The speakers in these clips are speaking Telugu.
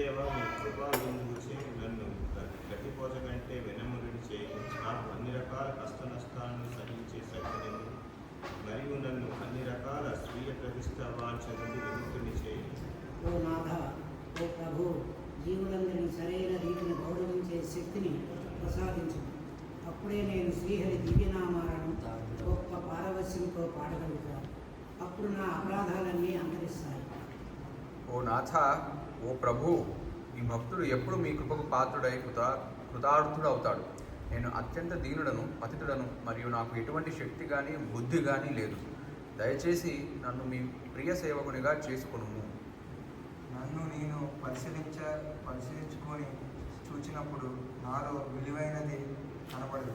గురుదేవ, మీ కృపా విందుచే నన్ను గట్టిపోత కంటే వెనముడి చేయండి. నాకు అన్ని రకాల కష్ట నష్టాలను సహించే శక్తిని మరియు నన్ను అన్ని రకాల స్వీయ ప్రతిష్ట వాంఛ నుండి విముక్తుని చేయండి. ఓ నాథ, ఓ ప్రభు, జీవులందరినీ సరైన రీతిని గౌరవించే శక్తిని ప్రసాదించు. అప్పుడే నేను శ్రీహరి దివ్యనామాలను గొప్ప పారవస్యంతో పాడగలుగుతాను. అప్పుడు నా అపరాధాలన్నీ అంతరిస్తాయి. ఓ నాథ, ఓ ప్రభు, ఈ భక్తుడు ఎప్పుడు మీ కృపకు పాత్రుడై కృతార్థుడవుతాడు. నేను అత్యంత దీనుడను, పతితుడను, మరియు నాకు ఎటువంటి శక్తి కానీ బుద్ధి కానీ లేదు. దయచేసి నన్ను మీ ప్రియ సేవకునిగా చేసుకును. నన్ను నేను పరిశీలించుకొని చూచినప్పుడు నాలో విలువైనది కనబడదు.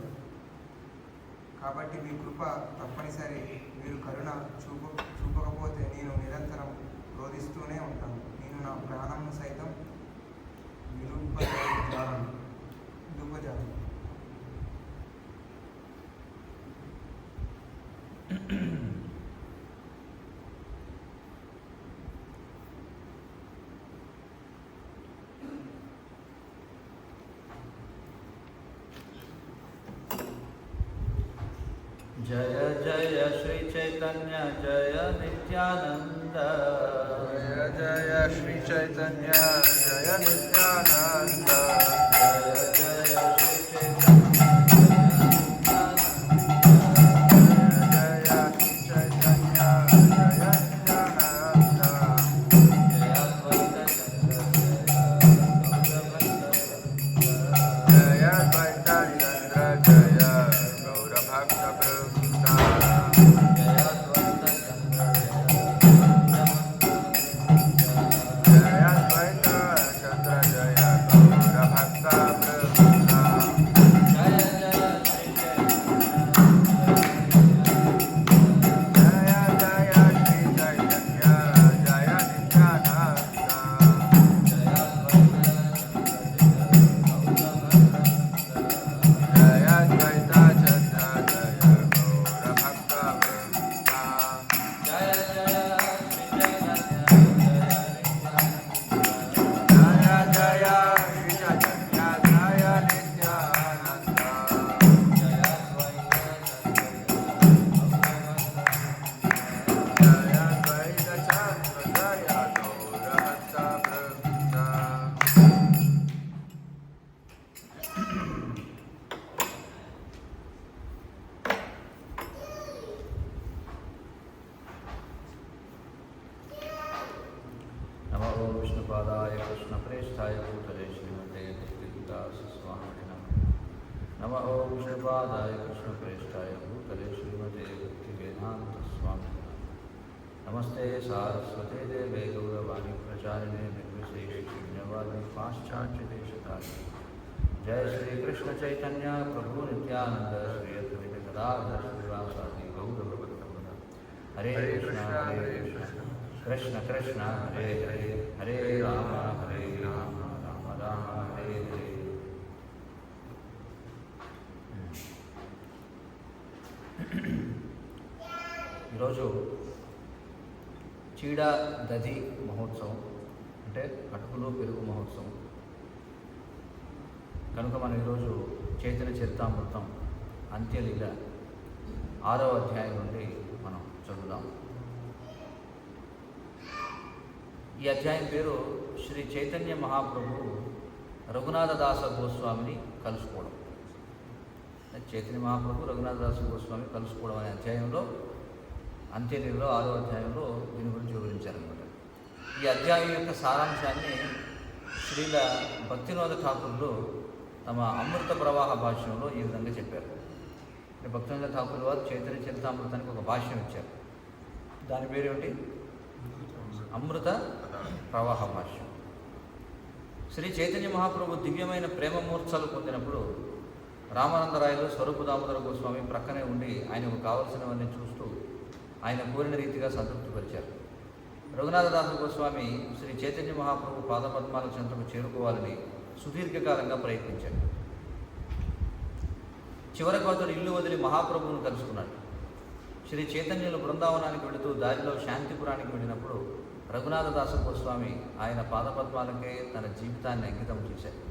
కాబట్టి మీ కృప తప్పనిసరి. మీరు కరుణ చూపకపోతే నేను నిరంతరం రోధిస్తూనే ఉంటాను. నేను నా ప్రాణం సైతం నిలుపజాలను. जय जय श्री चैतन्य जय नित्यानंद। जय जय श्री चैतन्य जय नित्यानंद। जय जय श्री चैतन्य जय श्री चैतन्य जय नित्यानंद। जय अद्वैत चंद्र जय अद्वैत चंद्र जय गौरभक्त वृंद। जय अद्वैत चंद्र जय अद्वैत चंद्र जय गौरभक्त वृंद। जय जय श्री जय जय श्री चैतन्य जय नित्यानंद। जय अद्वैत चंद्र जय अद्वैत नमो विष्णुपादाय कृष्णप्रेष्ठाय भूतले श्रीमते भक्तिविलासस्वामिने नमः। नमो विष्णुपादाय कृष्णप्रेष्ठाय भूतले श्रीमते भक्तिवेदान्तस्वामिने नमः। नमस्ते सारस्वते देवे गौरवाणी प्रचारिणे निर्विशेषशून्यवादी पाश्चात्यदेशतारिणे। जय श्री कृष्ण चैतन्य प्रभु नित्यानंद श्री अद्वैत गदाधर श्रीवासादि गौरभक्तवृंद। हरे कृष्ण कृष्ण कृष्ण हरे हरे हरे राम राम राम हरे हरे। ఈరోజు చీడ దధి మహోత్సవం, అంటే అటుకులు పెరుగు మహోత్సవం కనుక మనం ఈరోజు చైతన్య చరితామృతం అంత్యలీల 6వ అధ్యాయం నుండి మనం చదువుదాం. ఈ అధ్యాయం పేరు శ్రీ చైతన్య మహాప్రభు రఘునాథదాస గోస్వామిని కలుసుకోవడం. చైతన్య మహాప్రభు రఘునాథదాస గోస్వామి కలుసుకోవడం అనే అధ్యాయంలో అంత్యలీలలో 6వ అధ్యాయంలో దీని గురించి వివరించారనమాట. ఈ అధ్యాయం యొక్క సారాంశాన్ని శ్రీల భక్తినాథ ఠాకూర్లు తమ అమృత ప్రవాహ భాష్యంలో ఈ విధంగా చెప్పారు. భక్తినాథ ఠాకూర్ వారు చైతన్య చరితామృతానికి ఒక భాష్యం ఇచ్చారు. దాని పేరేమిటి? అమృత ప్రవాహ భాష్యం. శ్రీ చైతన్య మహాప్రభు దివ్యమైన ప్రేమమూర్ఛలు పొందినప్పుడు రామానందరాయలు స్వరూప దామోదర గోస్వామి ప్రక్కనే ఉండి ఆయనకు కావలసినవన్నీ చూస్తూ ఆయన కోరిన రీతిగా సంతృప్తిపరిచారు. రఘునాథదాస గోస్వామి శ్రీ చైతన్య మహాప్రభు పాదపద్మాల చెంతకు చేరుకోవాలని సుదీర్ఘకాలంగా ప్రయత్నించాడు. చివరకు అతడు ఇల్లు వదిలి మహాప్రభువును కలుసుకున్నాడు. శ్రీ చైతన్యులు బృందావనానికి వెళుతూ దారిలో శాంతిపురానికి వెళ్ళినప్పుడు రఘునాథదాస గోస్వామి ఆయన పాదపద్మాలకే తన జీవితాన్ని అంకితం చేశారు.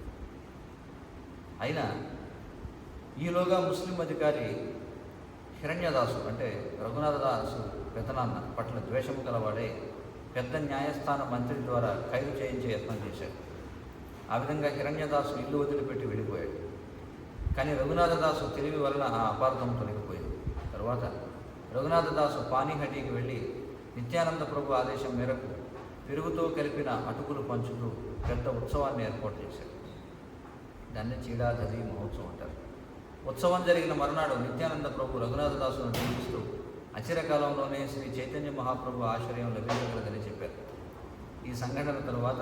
అయినా ఈలోగా ముస్లిం అధికారి హిరణ్యదాసు అంటే రఘునాథదాసు పెద్దనాన్న పట్ల ద్వేషము గలవాడే పెద్ద న్యాయస్థాన మంత్రి ద్వారా ఖైదు చేయించే యత్నం చేశాడు. ఆ విధంగా హిరణ్యదాసు ఇల్లు వదిలిపెట్టి వెళ్ళిపోయాడు. కానీ రఘునాథదాసు తెలివి వలన ఆ అపార్థం తొలగిపోయింది. తరువాత రఘునాథదాసు పానీహటికి వెళ్ళి నిత్యానంద ప్రభు ఆదేశం మేరకు పెరుగుతో కలిపిన అటుకులు పంచుతూ పెద్ద ఉత్సవాన్ని ఏర్పాటు చేశాడు. దాన్ని చీడాదది మహోత్సవం అంటారు. ఉత్సవం జరిగిన మరునాడు నిత్యానంద ప్రభు రఘునాథదాసును దీవిస్తూ అచిరకాలంలోనే శ్రీ చైతన్య మహాప్రభు ఆశ్రయం లభించగలదని చెప్పారు. ఈ సంఘటన తరువాత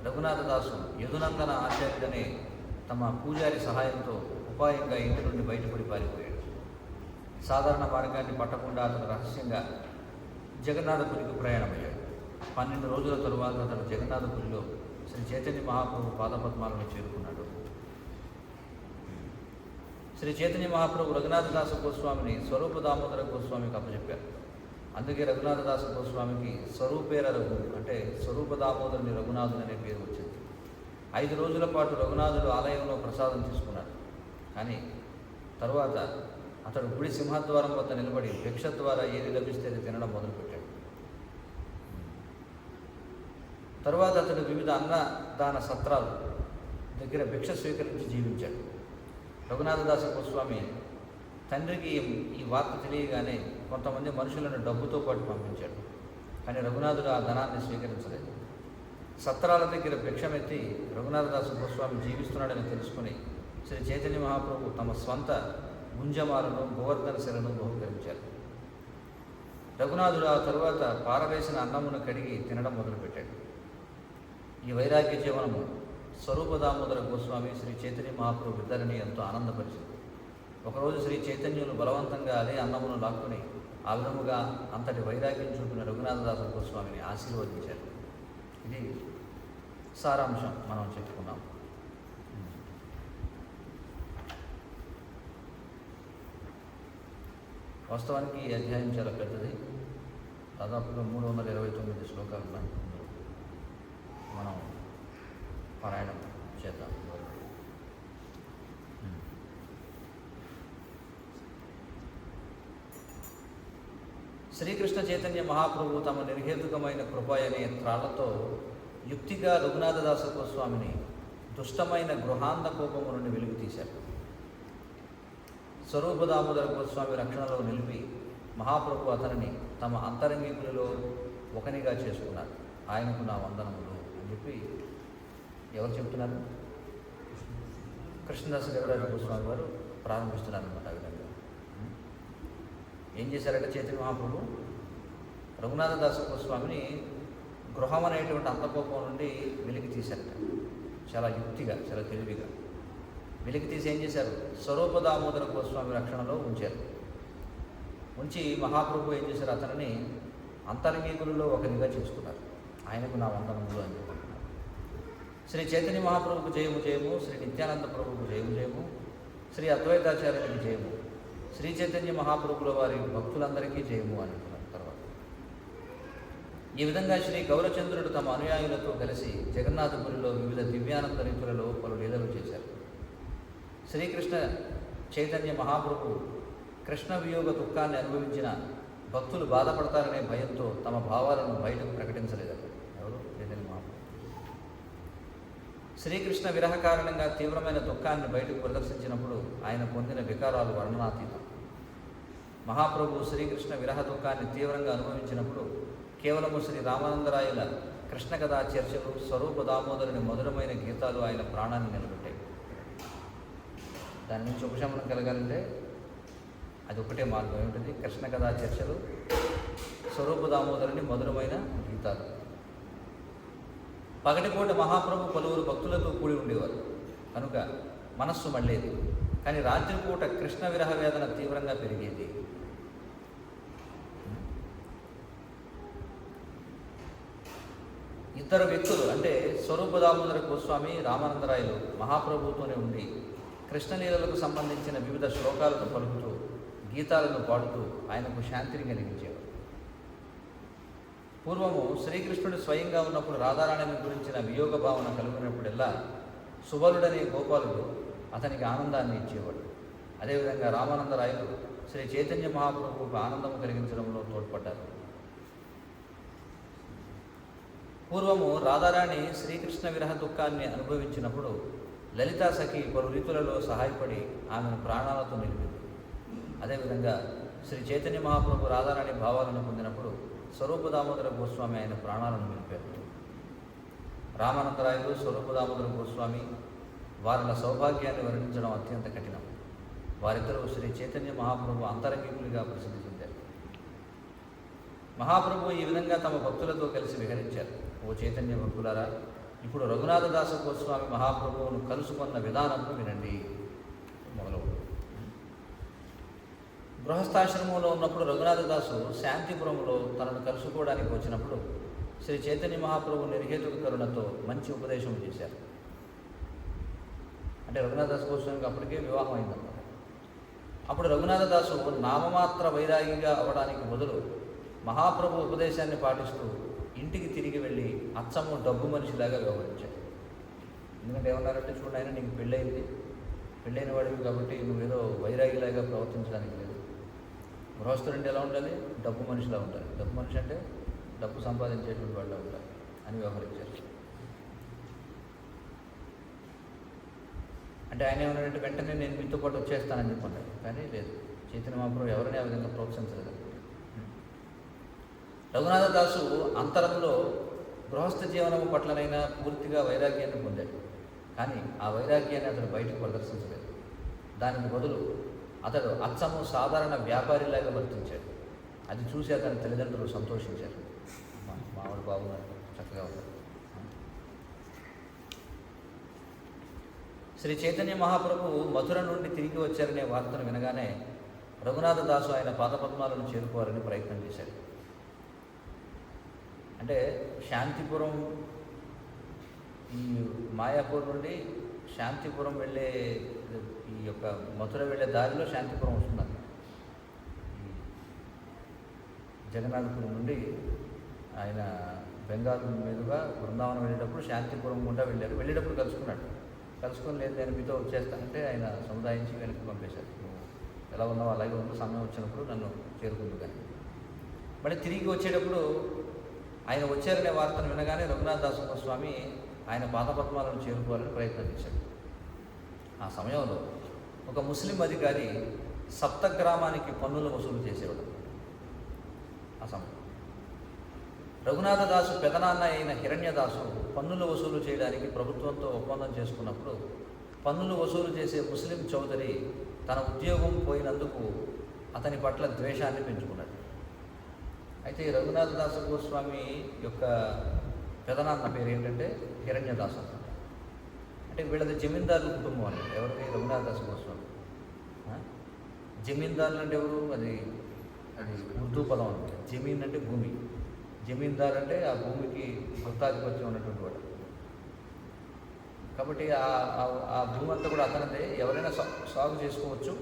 రఘునాథదాసు యదునందన ఆచార్యుడనే తమ పూజారి సహాయంతో ఉపాయంగా ఇంటి నుండి బయటపడి పారిపోయాడు. సాధారణ మార్గాన్ని పట్టకుండా అతను రహస్యంగా జగన్నాథపురికి ప్రయాణమయ్యాడు. 12 రోజుల తరువాత అతను జగన్నాథపురిలో శ్రీ చైతన్య మహాప్రభు పాదపద్మాలను చేరుకున్నాడు. శ్రీ చైతన్య మహాప్రభు రఘునాథదాస గోస్వామిని స్వరూప దామోదర గోస్వామికి అప్పచెప్పారు. అందుకే రఘునాథదాస గోస్వామికి స్వరూపేర రఘు అంటే స్వరూప దామోదరుని రఘునాథుడు అనే పేరు వచ్చింది. 5 రోజుల పాటు రఘునాథుడు ఆలయంలో ప్రసాదం తీసుకున్నాడు. కానీ తరువాత అతడు గుడి సింహద్వారం వద్ద నిలబడి భిక్ష ద్వారా ఏది లభిస్తే అది తినడం మొదలుపెట్టాడు. తరువాత అతడు వివిధ అన్నదాన సత్రాలు దగ్గర భిక్ష స్వీకరించి జీవించాడు. రఘునాథదాస గోస్వామి తండ్రికి ఈ వార్త తెలియగానే కొంతమంది మనుషులను డబ్బుతో పాటు పంపించాడు. కానీ రఘునాథుడు ఆ ధనాన్ని స్వీకరించలేదు. సత్రాల దగ్గర భిక్షమెత్తి రఘునాథదాస గోస్వామి జీవిస్తున్నాడని తెలుసుకుని శ్రీ చైతన్య మహాప్రభు తమ స్వంత గుంజమాలను గోవర్ధన శిలను బహుకరించారు. రఘునాథుడు ఆ తరువాత పారవేసిన అన్నమును కడిగి తినడం మొదలుపెట్టాడు. ఈ వైరాగ్య జీవనము స్వరూప దామోదర గోస్వామి శ్రీ చైతన్య మహాప్రభు ఇద్దరిని ఎంతో ఆనందపరిచింది. ఒకరోజు శ్రీ చైతన్యులు బలవంతంగా అదే అన్నమును లాక్కుని ఆ విధముగా అంతటి వైరాగ్యం చూపిన రఘునాథదాస గోస్వామిని ఆశీర్వదించారు. ఇది సారాంశం మనం చెప్పుకున్నాం. వాస్తవానికి ఈ అధ్యాయం చాలా పెద్దది. దాదాపుగా 329 శ్లోకాలు ఉన్నాయి. మనం పారాయణం చేద్దాం. శ్రీకృష్ణ చైతన్య మహాప్రభు తమ నిర్హేతుకమైన కృప అనే త్రాళ్లతో యుక్తిగా రఘునాథదాస గోస్వామిని దుష్టమైన గృహాంధ కోపము నుండి వెలుగు తీశారు. స్వరూప దామోదర గోస్వామి రక్షణలో నిలిపి మహాప్రభు అతనిని తమ అంతరంగికులలో ఒకనిగా చేసుకున్నారు. ఆయనకు నా వందనములు అని చెప్పి ఎవరు చెబుతున్నారు? కృష్ణదాస దేవరాజ గోస్వామి వారు ప్రారంభిస్తున్నారు అన్నమాట. ఆ విధంగా ఏం చేశారంటే చైతన్య మహాప్రభు రఘునాథదాస గోస్వామిని గృహం అనేటువంటి అంతకోపం నుండి వెలికి తీశారట. చాలా యుక్తిగా, చాలా తెలివిగా వెలికి తీసి ఏం చేశారు? స్వరూప దామోదర గోస్వామి రక్షణలో ఉంచారు. ఉంచి మహాప్రభు ఏం చేశారు? అతనిని అంతరంగికులలో ఒకరిగా చేసుకున్నారు. ఆయనకు నా వందనములు అని చెప్పుకుంటున్నారు. శ్రీ చైతన్య మహాప్రభుకు జయము జయము, శ్రీ నిత్యానంద ప్రభువుకు జయము జయము, శ్రీ అద్వైతాచార్యునికి జయము, శ్రీ చైతన్య మహాప్రభుల వారి భక్తులందరికీ జయము అనుకున్నారు. తర్వాత ఈ విధంగా శ్రీ గౌరచంద్రుడు తమ అనుయాయులతో కలిసి జగన్నాథపురిలో వివిధ దివ్యానంద రీతులలో పలు లీలలు చేశారు. శ్రీకృష్ణ చైతన్య మహాప్రభు కృష్ణ వియోగ దుఃఖాన్ని అనుభవించిన భక్తులు బాధపడతారనే భయంతో తమ భావాలను బయటకు ప్రకటించలేదు. ఎవరు? చైతన్య మహాప్రభు. శ్రీకృష్ణ విరహ కారణంగా తీవ్రమైన దుఃఖాన్ని బయటకు ప్రదర్శించినప్పుడు ఆయన పొందిన వికారాలు వర్ణనాతీతం. మహాప్రభు శ్రీకృష్ణ విరహ దుఃఖాన్ని తీవ్రంగా అనుభవించినప్పుడు కేవలము శ్రీ రామానందరాయుల కృష్ణ కథా చర్చలు, స్వరూప దామోదరుని మధురమైన గీతాలు ఆయన ప్రాణాన్ని నిలబెట్టాయి. దాని నుంచి ఉపశమనం కలగాలంటే అది ఒకటే మార్గం. ఏమిటది? కృష్ణ కథా చర్చలు, స్వరూప దామోదరుని మధురమైన గీతాలు. పగటిపూట మహాప్రభు పలువురు భక్తులతో కూడి ఉండేవారు కనుక మనస్సు మళ్ళేది. కానీ రాత్రిపూట కృష్ణ విరహ వేదన తీవ్రంగా పెరిగేది. ఇద్దరు వ్యక్తులు అంటే స్వరూప దామోదర గోస్వామి, రామానందరాయలు మహాప్రభువుతోనే ఉండి కృష్ణలీలలకు సంబంధించిన వివిధ శ్లోకాలను పలుకుతూ, గీతాలను పాడుతూ ఆయనకు శాంతిని కలిగించేవారు. పూర్వము శ్రీకృష్ణుడు స్వయంగా ఉన్నప్పుడు రాధారాణిని గురించిన వియోగ భావన కలిగినప్పుడల్లా సుబలుడనే గోపాలుడు అతనికి ఆనందాన్ని ఇచ్చేవాడు. అదేవిధంగా రామానందరాయలు శ్రీ చైతన్య మహాప్రభువుకు ఆనందం కలిగించడంలో తోడ్పడ్డారు. పూర్వము రాధారాణి శ్రీకృష్ణ విరహ దుఃఖాన్ని అనుభవించినప్పుడు లలితా సఖి పలు రీతులలో సహాయపడి ఆమెను ప్రాణాలతో నిలిపింది. అదేవిధంగా శ్రీ చైతన్య మహాప్రభు రాధారాణి భావాలను పొందినప్పుడు స్వరూప దామోదర గోస్వామి ఆయన ప్రాణాలను నిలిపారు. రామానందరాయలు, స్వరూప దామోదర గోస్వామి వారిల సౌభాగ్యాన్ని వర్ణించడం అత్యంత కఠినం. వారిద్దరూ శ్రీ చైతన్య మహాప్రభు అంతరంగికులుగా ప్రసిద్ధి చెందారు. మహాప్రభు ఈ విధంగా తమ భక్తులతో కలిసి విహరించారు. ఓ చైతన్య భక్తులారా, ఇప్పుడు రఘునాథదాస గోస్వామి మహాప్రభువును కలుసుకున్న విధానంను వినండి. మొదలవు. గృహస్థాశ్రమంలో ఉన్నప్పుడు రఘునాథదాసు శాంతిపురంలో తనను కలుసుకోవడానికి వచ్చినప్పుడు శ్రీ చైతన్య మహాప్రభు నిర్హేతుక కరుణతో మంచి ఉపదేశం చేశారు. అంటే రఘునాథదాస్ గోస్వామికి అప్పటికే వివాహం అయిందన్నమాట. అప్పుడు రఘునాథదాసు నామమాత్ర వైరాగిగా అవడానికి బదులు మహాప్రభు ఉపదేశాన్ని పాటిస్తూ ఇంటికి తిరిగి వెళ్ళి అచ్చము డబ్బు మనిషిలాగా వ్యవహరించాడు. ఎందుకంటే ఏమన్నారంటే, చూడండి ఆయన నీకు పెళ్ళయింది, పెళ్ళైన వాడివి కాబట్టి నువ్వేదో వైరాగిలాగా ప్రవర్తించడానికి లేదు. గృహస్థుడు ఎలా ఉండాలి? డబ్బు మనిషిలా ఉండాలి. డబ్బు మనిషి అంటే డబ్బు సంపాదించేటువంటి వాళ్ళ ఉండాలి అని వ్యవహరించారు. అంటే ఆయన ఏమన్నాడంటే, వెంటనే నేను మీతో పాటు వచ్చేస్తానని చెప్పన్నాడు. కానీ లేదు, చైతన్య మహాప్రభు ఎవరిని ఆ విధంగా ప్రోత్సహించలేదు. రఘునాథదాసు అంతరంలో గృహస్థ జీవనం పట్లనైనా పూర్తిగా వైరాగ్యాన్ని పొందాడు. కానీ ఆ వైరాగ్యాన్ని అతను బయటకు ప్రదర్శించలేదు. దానికి బదులు అతడు అచ్చము సాధారణ వ్యాపారిలాగా వర్తించాడు. అది చూసి అతని తల్లిదండ్రులు సంతోషించారు. మావాడు బాగున్నాడు, చక్కగా ఉన్నాడు. శ్రీ చైతన్య మహాప్రభు మధుర నుండి తిరిగి వచ్చారనే వార్తను వినగానే రఘునాథదాసు ఆయన పాదపద్మాలను చేరుకోవాలని ప్రయత్నం చేశాడు. అంటే శాంతిపురం, ఈ మాయాపూర్ నుండి శాంతిపురం వెళ్ళే ఈ యొక్క మథుర వెళ్ళే దారిలో శాంతిపురం వస్తుందండి. జగన్నాథపురం నుండి ఆయన బెంగాల్ మీదుగా బృందావనం వెళ్ళేటప్పుడు శాంతిపురం గుండా వెళ్ళారు. వెళ్ళేటప్పుడు కలుసుకున్నాడు. కలుసుకొని లేదు నేను మీతో వచ్చేస్తానంటే ఆయన సముదాయించి వెనక్కి పంపేశారు. ఎలా ఉన్నావు అలాగే ఉంటూ సమయం వచ్చినప్పుడు నన్ను చేరుకుంది. కానీ మళ్ళీ తిరిగి వచ్చేటప్పుడు ఆయన వచ్చారనే వార్తను వినగానే రఘునాథదాసు గోస్వామి ఆయన పాదపద్మాలను చేరుకోవాలని ప్రయత్నం చేశాడు. ఆ సమయంలో ఒక ముస్లిం అధికారి సప్తగ్రామానికి పన్నులు వసూలు చేసేవాడు. ఆ సమయం రఘునాథదాసు పెదనాన్న అయిన హిరణ్యదాసు పన్నులు వసూలు చేయడానికి ప్రభుత్వంతో ఒప్పందం చేసుకున్నప్పుడు పన్నులు వసూలు చేసే ముస్లిం చౌదరి తన ఉద్యోగం పోయినందుకు అతని పట్ల ద్వేషాన్ని పెంచుకున్నాడు. అయితే రఘునాథదాసు గోస్వామి యొక్క పెదనాన్న పేరు ఏంటంటే హిరణ్యదాసు అన్నమాట. అంటే వీళ్ళది జమీందారుల కుటుంబం అండి. ఎవరిది? రఘునాథదాసు గోస్వామి. జమీందారులు అంటే ఎవరు? అది ఉర్దూ పదం అనమాట. జమీన్ అంటే భూమి, జమీందారు అంటే ఆ భూమికి గుత్తాధిపత్యం ఉన్నటువంటి వాడు. కాబట్టి ఆ భూమి అంతా కూడా అతనిదే. ఎవరైనా సాగు చేసుకోవచ్చు,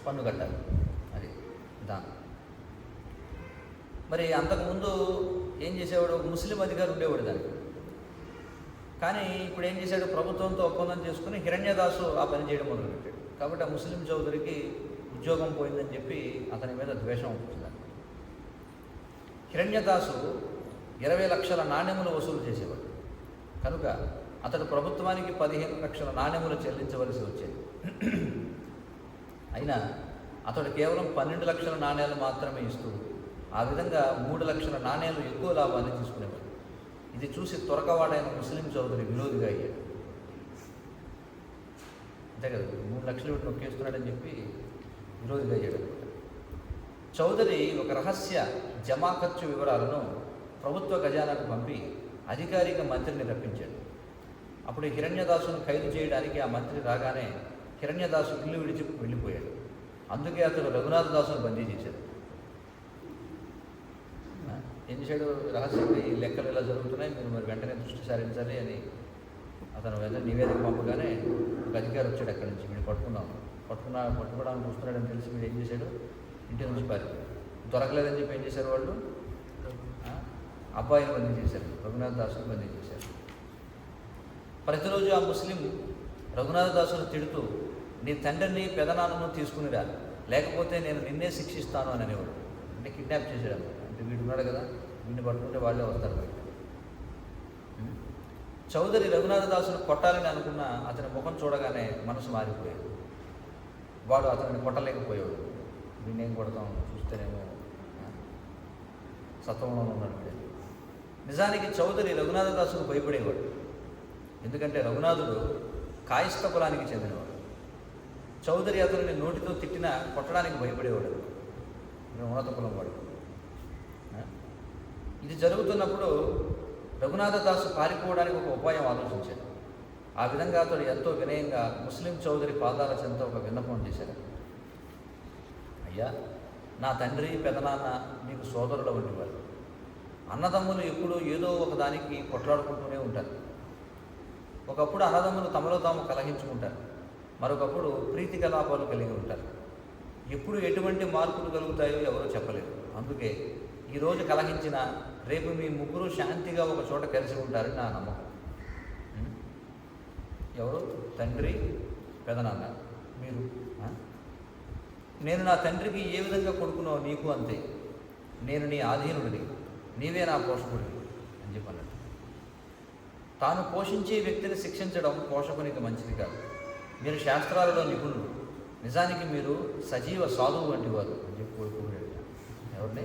పన్ను కట్టాలి. అది దాని. మరి అంతకుముందు ఏం చేసేవాడు? ఒక ముస్లిం అధికారి ఉండేవాడు దానికి. కానీ ఇప్పుడు ఏం చేశాడు? ప్రభుత్వంతో ఒప్పందం చేసుకుని హిరణ్యదాసు ఆ పని చేయడం మొదలుపెట్టాడు. కాబట్టి ఆ ముస్లిం చౌదరికి ఉద్యోగం పోయిందని చెప్పి అతని మీద ద్వేషం ఉంటుంది. హిరణ్యదాసు 20 లక్షల నాణ్యములు వసూలు చేసేవాడు. కనుక అతడు ప్రభుత్వానికి 15 లక్షల నాణ్యములు చెల్లించవలసి వచ్చేది. అయినా అతడు కేవలం 12 లక్షల నాణ్యాలు మాత్రమే ఇస్తూ ఆ విధంగా 3 లక్షల నాణ్యాలు ఎక్కువ లాభాన్ని తీసుకునేవాడు. ఇది చూసి త్వరకవాడైన ముస్లిం చౌదరి విరోధిగా అయ్యాడు. అంతే కదా, 3 లక్షలు వీటిని నొక్కేస్తున్నాడని చెప్పి విరోధిగా అయ్యాడు అనమాట. చౌదరి ఒక రహస్య జమా ఖర్చు వివరాలను ప్రభుత్వ ఖజానాకు పంపి అధికారిక మంత్రిని రప్పించాడు. అప్పుడు హిరణ్యదాసును ఖైదు చేయడానికి ఆ మంత్రి రాగానే హిరణ్యదాసు ఇల్లు విడిచి వెళ్ళిపోయాడు. అందుకే అతడు రఘునాథదాసును బందీ చేశాడు. ఏం చేశాడు? రహస్యంగా ఈ లెక్కలు ఇలా జరుగుతున్నాయి, మీరు మరి వెంటనే దృష్టి సారించాలి అని అతను వెంటనే నివేదిక పంపగానే ఒక అధికారి వచ్చాడు. అక్కడి నుంచి వీడు పట్టుకోవడానికి చూస్తున్నాడని తెలిసి వీడు ఏం చేశాడు? ఇంటి నుంచి పారిపోయాడు. దొరకలేదని చెప్పి ఏం చేశారు వాళ్ళు? అబ్బాయిని బందీ చేశారు, రఘునాథ దాసుని బందీ చేశారు. ప్రతిరోజు ఆ ముస్లిం రఘునాథ దాసును తిడుతూ, నీ తండ్రిని పెదనాన్నను తీసుకునిరా, లేకపోతే నేను నిన్నే శిక్షిస్తాను అని అనేవాడు. అంటే కిడ్నాప్ చేశాడు అనమాట. అంటే వీడు ఉన్నాడు కదా, వీడిని పట్టుకుంటే వాళ్ళే వస్తారు బయట. చౌదరి రఘునాథ దాసును కొట్టాలని అనుకున్న అతని ముఖం చూడగానే మనసు మారిపోయాడు. వాడు అతనిని కొట్టలేకపోయాడు. వీడినేం కొడతాం, చూస్తేనేమో సత్వంలో ఉన్నాడు వీడు. నిజానికి చౌదరి రఘునాథ దాసుకు భయపడేవాడు. ఎందుకంటే రఘునాథుడు కాయస్థ కులానికి చెందినవాడు. చౌదరి అతనిని నోటితో తిట్టినా కొట్టడానికి భయపడేవాడు. ఉన్నత కులం వాడు. ఇది జరుగుతున్నప్పుడు రఘునాథ దాసు పారిపోవడానికి ఒక ఉపాయం ఆలోచించాడు. ఆ విధంగా అతడు ఎంతో వినయంగా ముస్లిం చౌదరి పాదాల చెంత ఒక విన్నపం చేశాడు. అయ్యా, నా తండ్రి పెదనాన్న మీకు సోదరుల వంటి వారు. అన్నదమ్ములు ఎప్పుడూ ఏదో ఒకదానికి కొట్లాడుకుంటూనే ఉంటారు. ఒకప్పుడు అన్నదమ్ములు తమలో తాము కలహించుకుంటారు, మరొకప్పుడు ప్రీతి కలాపాలు కలిగి ఉంటారు. ఎప్పుడు ఎటువంటి మార్పులు కలుగుతాయో ఎవరో చెప్పలేరు. అందుకే ఈరోజు కలహించిన రేపు మీ ముగ్గురు శాంతిగా ఒక చోట కలిసి ఉంటారని నా నమ్మకం. ఎవరు? తండ్రి, పెదనాన్న, మీరు. నేను నా తండ్రికి ఏ విధంగా కొడుకునో నీకు అంతే. నేను నీ ఆధీనుడిని, నీవే నా పోషకుడివి అని చెప్పన్నాడు. తాను పోషించే వ్యక్తిని శిక్షించడం పోషకునికి మంచిది కాదు. మీరు శాస్త్రాలలో నిపుణులు, నిజానికి మీరు సజీవ సాధువు వంటి వారు అని చెప్పి కోరుకోలేడు. ఎవరిని?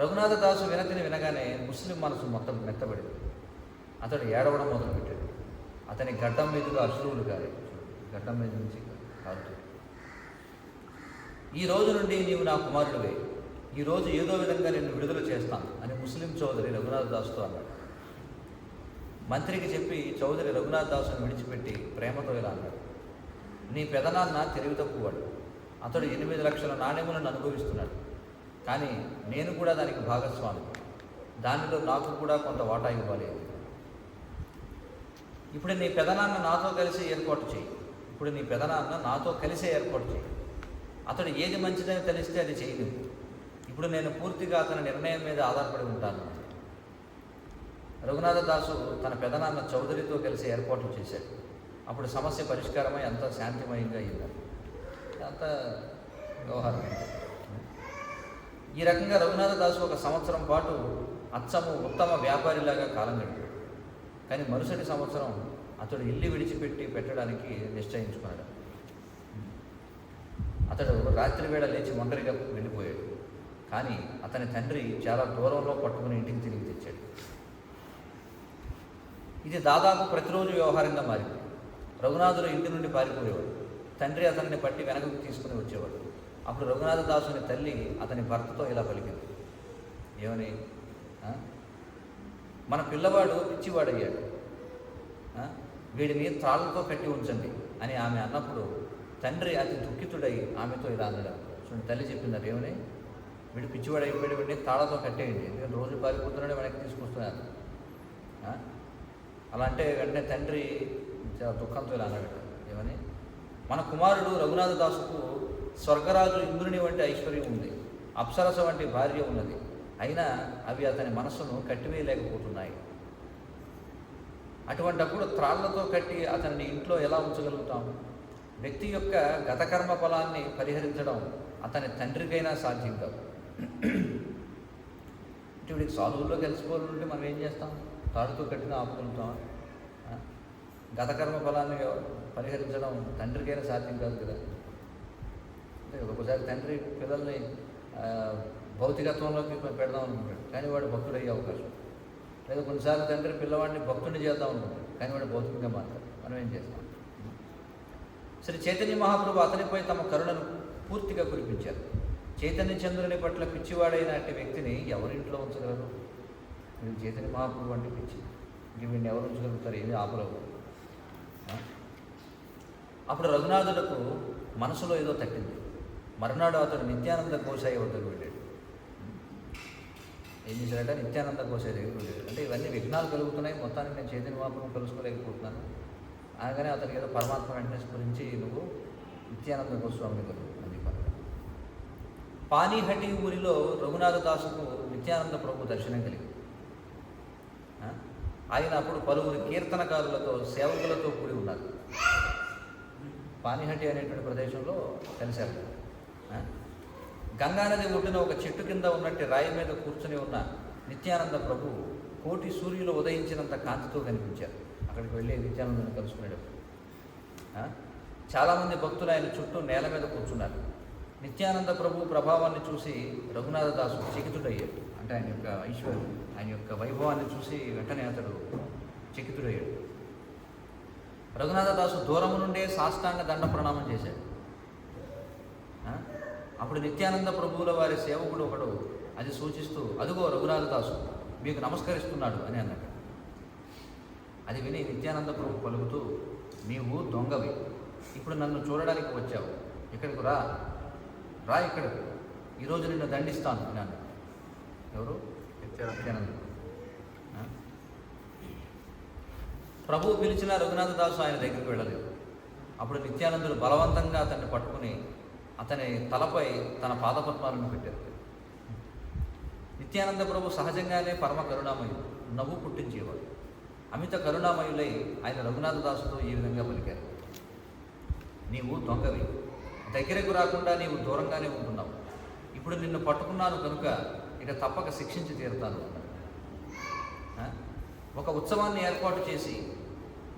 రఘునాథ దాసు వినతిని వినగానే ముస్లిం మనసు మొత్తం మెత్తబడింది. అతడు ఏడవడం మొదలుపెట్టాడు. అతని గడ్డం మీదుగా అశ్రువులు కాదు, గడ్డం మీద నుంచి కాదు. ఈ రోజు నుండి నీవు నా కుమారుడివే, ఈరోజు ఏదో విధంగా నేను విడుదల చేస్తాను అని ముస్లిం చౌదరి రఘునాథ దాసుతో అన్నాడు. మంత్రికి చెప్పి చౌదరి రఘునాథ దాసును విడిచిపెట్టి ప్రేమతో ఇలా అన్నాడు. నీ పెదనాన్న తెలివి తక్కువవాడు. అతడు 8 లక్షల నాణ్యములను అనుభవిస్తున్నాడు. కానీ నేను కూడా దానికి భాగస్వామి. దానిలో నాకు కూడా కొంత వాటా ఇవ్వాలి. ఇప్పుడు నీ పెదనాన్న నాతో కలిసి ఏర్పాటు చేయి. అతడు ఏది మంచిదని తెలిస్తే అది చేయను. ఇప్పుడు నేను పూర్తిగా అతని నిర్ణయం మీద ఆధారపడి ఉంటాను. రఘునాథ దాసు తన పెదనాన్న చౌదరితో కలిసి ఏర్పాట్లు చేశాడు. అప్పుడు సమస్య పరిష్కారమై అంత శాంతిమయంగా అయింది. అంత వ్యవహారం. ఈ రకంగా రఘునాథ దాసు 1 సంవత్సరం పాటు అచ్చము ఉత్తమ వ్యాపారిలాగా కాలం గడిపాడు. కానీ మరుసటి సంవత్సరం అతడు ఇల్లు విడిచిపెట్టి పెట్టడానికి నిశ్చయించుకున్నాడు. అతడు రాత్రి వేళ లేచి ఒంటరిగా వెళ్ళిపోయాడు. కానీ అతని తండ్రి చాలా దూరంలో పట్టుకుని ఇంటికి తిరిగి తెచ్చాడు. ఇది దాదాపు ప్రతిరోజు వ్యవహారంగా మారింది. రఘునాథుడు ఇంటి నుండి పారిపోయేవాడు. తండ్రి అతన్ని పట్టి వెనకకు తీసుకుని వచ్చేవాడు. అప్పుడు రఘునాథ దాసుని తల్లి అతని భర్తతో ఇలా పలికింది. ఏమని? మన పిల్లవాడు పిచ్చివాడయ్యాడు, వీడిని తాళ్ళతో కట్టి ఉంచండి అని ఆమె అన్నప్పుడు తండ్రి అతి దుఃఖితుడై ఆమెతో ఇలా అన్నాడు. చూడండి, తల్లి చెప్పిందట. ఏమని? వీడు పిచ్చివాడు అయిపోయాడు, వీడిని తాళతో కట్టేయండి, ఎందుకంటే రోజు పారిపోతున్నాడే వెనక్కి తీసుకొస్తున్నారు. అలా అంటే వెంటనే తండ్రి చాలా దుఃఖంతో ఇలా అన్నాడు. ఏమని? మన కుమారుడు రఘునాథ దాసుకు స్వర్గరాజు ఇంద్రుని వంటి ఐశ్వర్యం ఉంది, అప్సరస వంటి భార్య ఉన్నది. అయినా అవి అతని మనస్సును కట్టివేయలేకపోతున్నాయి. అటువంటప్పుడు త్రాళ్లతో కట్టి అతనిని ఇంట్లో ఎలా ఉంచగలుగుతాం? వ్యక్తి యొక్క గతకర్మ ఫలాన్ని పరిహరించడం అతని తండ్రికైనా సాధ్యం కాదు. వీడికి సాధువుల్లో కలిసిపోవాలంటే మనం ఏం చేస్తాం? తాడుతో కట్టిన ఆపుకుంటాం. గతకర్మ ఫలాన్ని పరిహరించడం తండ్రికైనా సాధ్యం కాదు కదా. ఒకసారి తండ్రి పిల్లల్ని భౌతికత్వంలోకి పెడదాం అనుకుంటాడు, కానీ వాడు భక్తుడయ్యే అవకాశం. లేదా కొన్నిసార్లు తండ్రి పిల్లవాడిని భక్తుడిని చేద్దాం అనుకుంటాడు, కానీ వాడు భౌతికంగా మారుతాడు. మనం ఏం చేస్తాం? శ్రీ చైతన్య మహాప్రభు అతనిపై తమ కరుణను పూర్తిగా కురిపించారు. చైతన్య చంద్రుని పట్ల పిచ్చివాడైనట్టి వ్యక్తిని ఎవరింట్లో ఉంచగలరు? వీడు చైతన్య మహాప్రభు అంటే పిచ్చి, ఇంక వీడిని ఎవరు ఉంచగలుగుతారు? ఏమీ ఆపలేవు. అప్పుడు రఘునాథులకు మనసులో ఏదో తట్టింది. మరునాడు అతడు నిత్యానంద గోసాయి వద్దకు వెళ్ళాడు. ఏం చేశాడట? నిత్యానంద గోసాయి దగ్గరికి వెళ్ళాడు. అంటే ఇవన్నీ విఘ్నాలు కలుగుతున్నాయి, మొత్తానికి నేను చైతన్య మహాప్రభుని కలుసుకోలేకపోతున్నాను అనగానే అతనికి ఏదో పరమాత్మ వెంటనే గురించి నువ్వు నిత్యానంద గోస్వామిని కలుగు అని చెప్పారు. పానీహటి ఊరిలో రఘునాథ దాసుకు నిత్యానంద ప్రభు దర్శనం కలిగింది. ఆయన అప్పుడు పలువురు కీర్తనకారులతో సేవకులతో కూడి ఉన్నారు. పానిహటి అనేటువంటి ప్రదేశంలో కలిశారు. గంగానది ఒడ్డున ఒక చెట్టు కింద ఉన్నట్టు రాయి మీద కూర్చొని ఉన్న నిత్యానంద ప్రభు కోటి సూర్యులు ఉదయించినంత కాంతితో కనిపించారు. అక్కడికి వెళ్ళి నిత్యానందని కలుసుకునేటప్పుడు చాలామంది భక్తులు ఆయన చుట్టూ నేల మీద కూర్చున్నారు. నిత్యానంద ప్రభు ప్రభావాన్ని చూసి రఘునాథదాసు చకితుడయ్యాడు. అంటే ఆయన యొక్క ఐశ్వర్యం, ఆయన యొక్క వైభవాన్ని చూసి వెంటనే అతడు చకితుడయ్యాడు. రఘునాథదాసు దూరము నుండే సాష్టాంగ దండ ప్రణామం చేశాడు. అప్పుడు నిత్యానంద ప్రభువుల వారి సేవకుడు ఒకడు అది సూచిస్తూ, అదుగో రఘునాథదాసు మీకు నమస్కరిస్తున్నాడు అని అన్నాడు. అది విని నిత్యానంద ప్రభు పలుకుతూ, నీవు దొంగవి, ఇప్పుడు నన్ను చూడడానికి వచ్చావు, ఇక్కడికి రా ఇక్కడికి, ఈరోజు నిన్ను దండిస్తాను అని అన్నాడు. ఎవరు? నిత్యానంద. ప్రభువు పిలిచిన రఘునాథదాసు ఆయన దగ్గరికి వెళ్ళలేదు. అప్పుడు నిత్యానందుడు బలవంతంగా అతన్ని పట్టుకుని అతని తలపై తన పాదపద్మాలను పెట్టారు. నిత్యానంద ప్రభు సహజంగానే పరమ కరుణామయుడు, నవ్వు పుట్టించేవాడు. అమిత కరుణామయులై ఆయన రఘునాథదాసుతో ఈ విధంగా పలికారు, నీవు దొంగవి, దగ్గరకు రాకుండా నీవు దూరంగానే ఉంటున్నావు. ఇప్పుడు నిన్ను పట్టుకున్నాను కనుక ఇక తప్పక శిక్షించి తీరుతాను అన్నాడు. ఒక ఉత్సవాన్ని ఏర్పాటు చేసి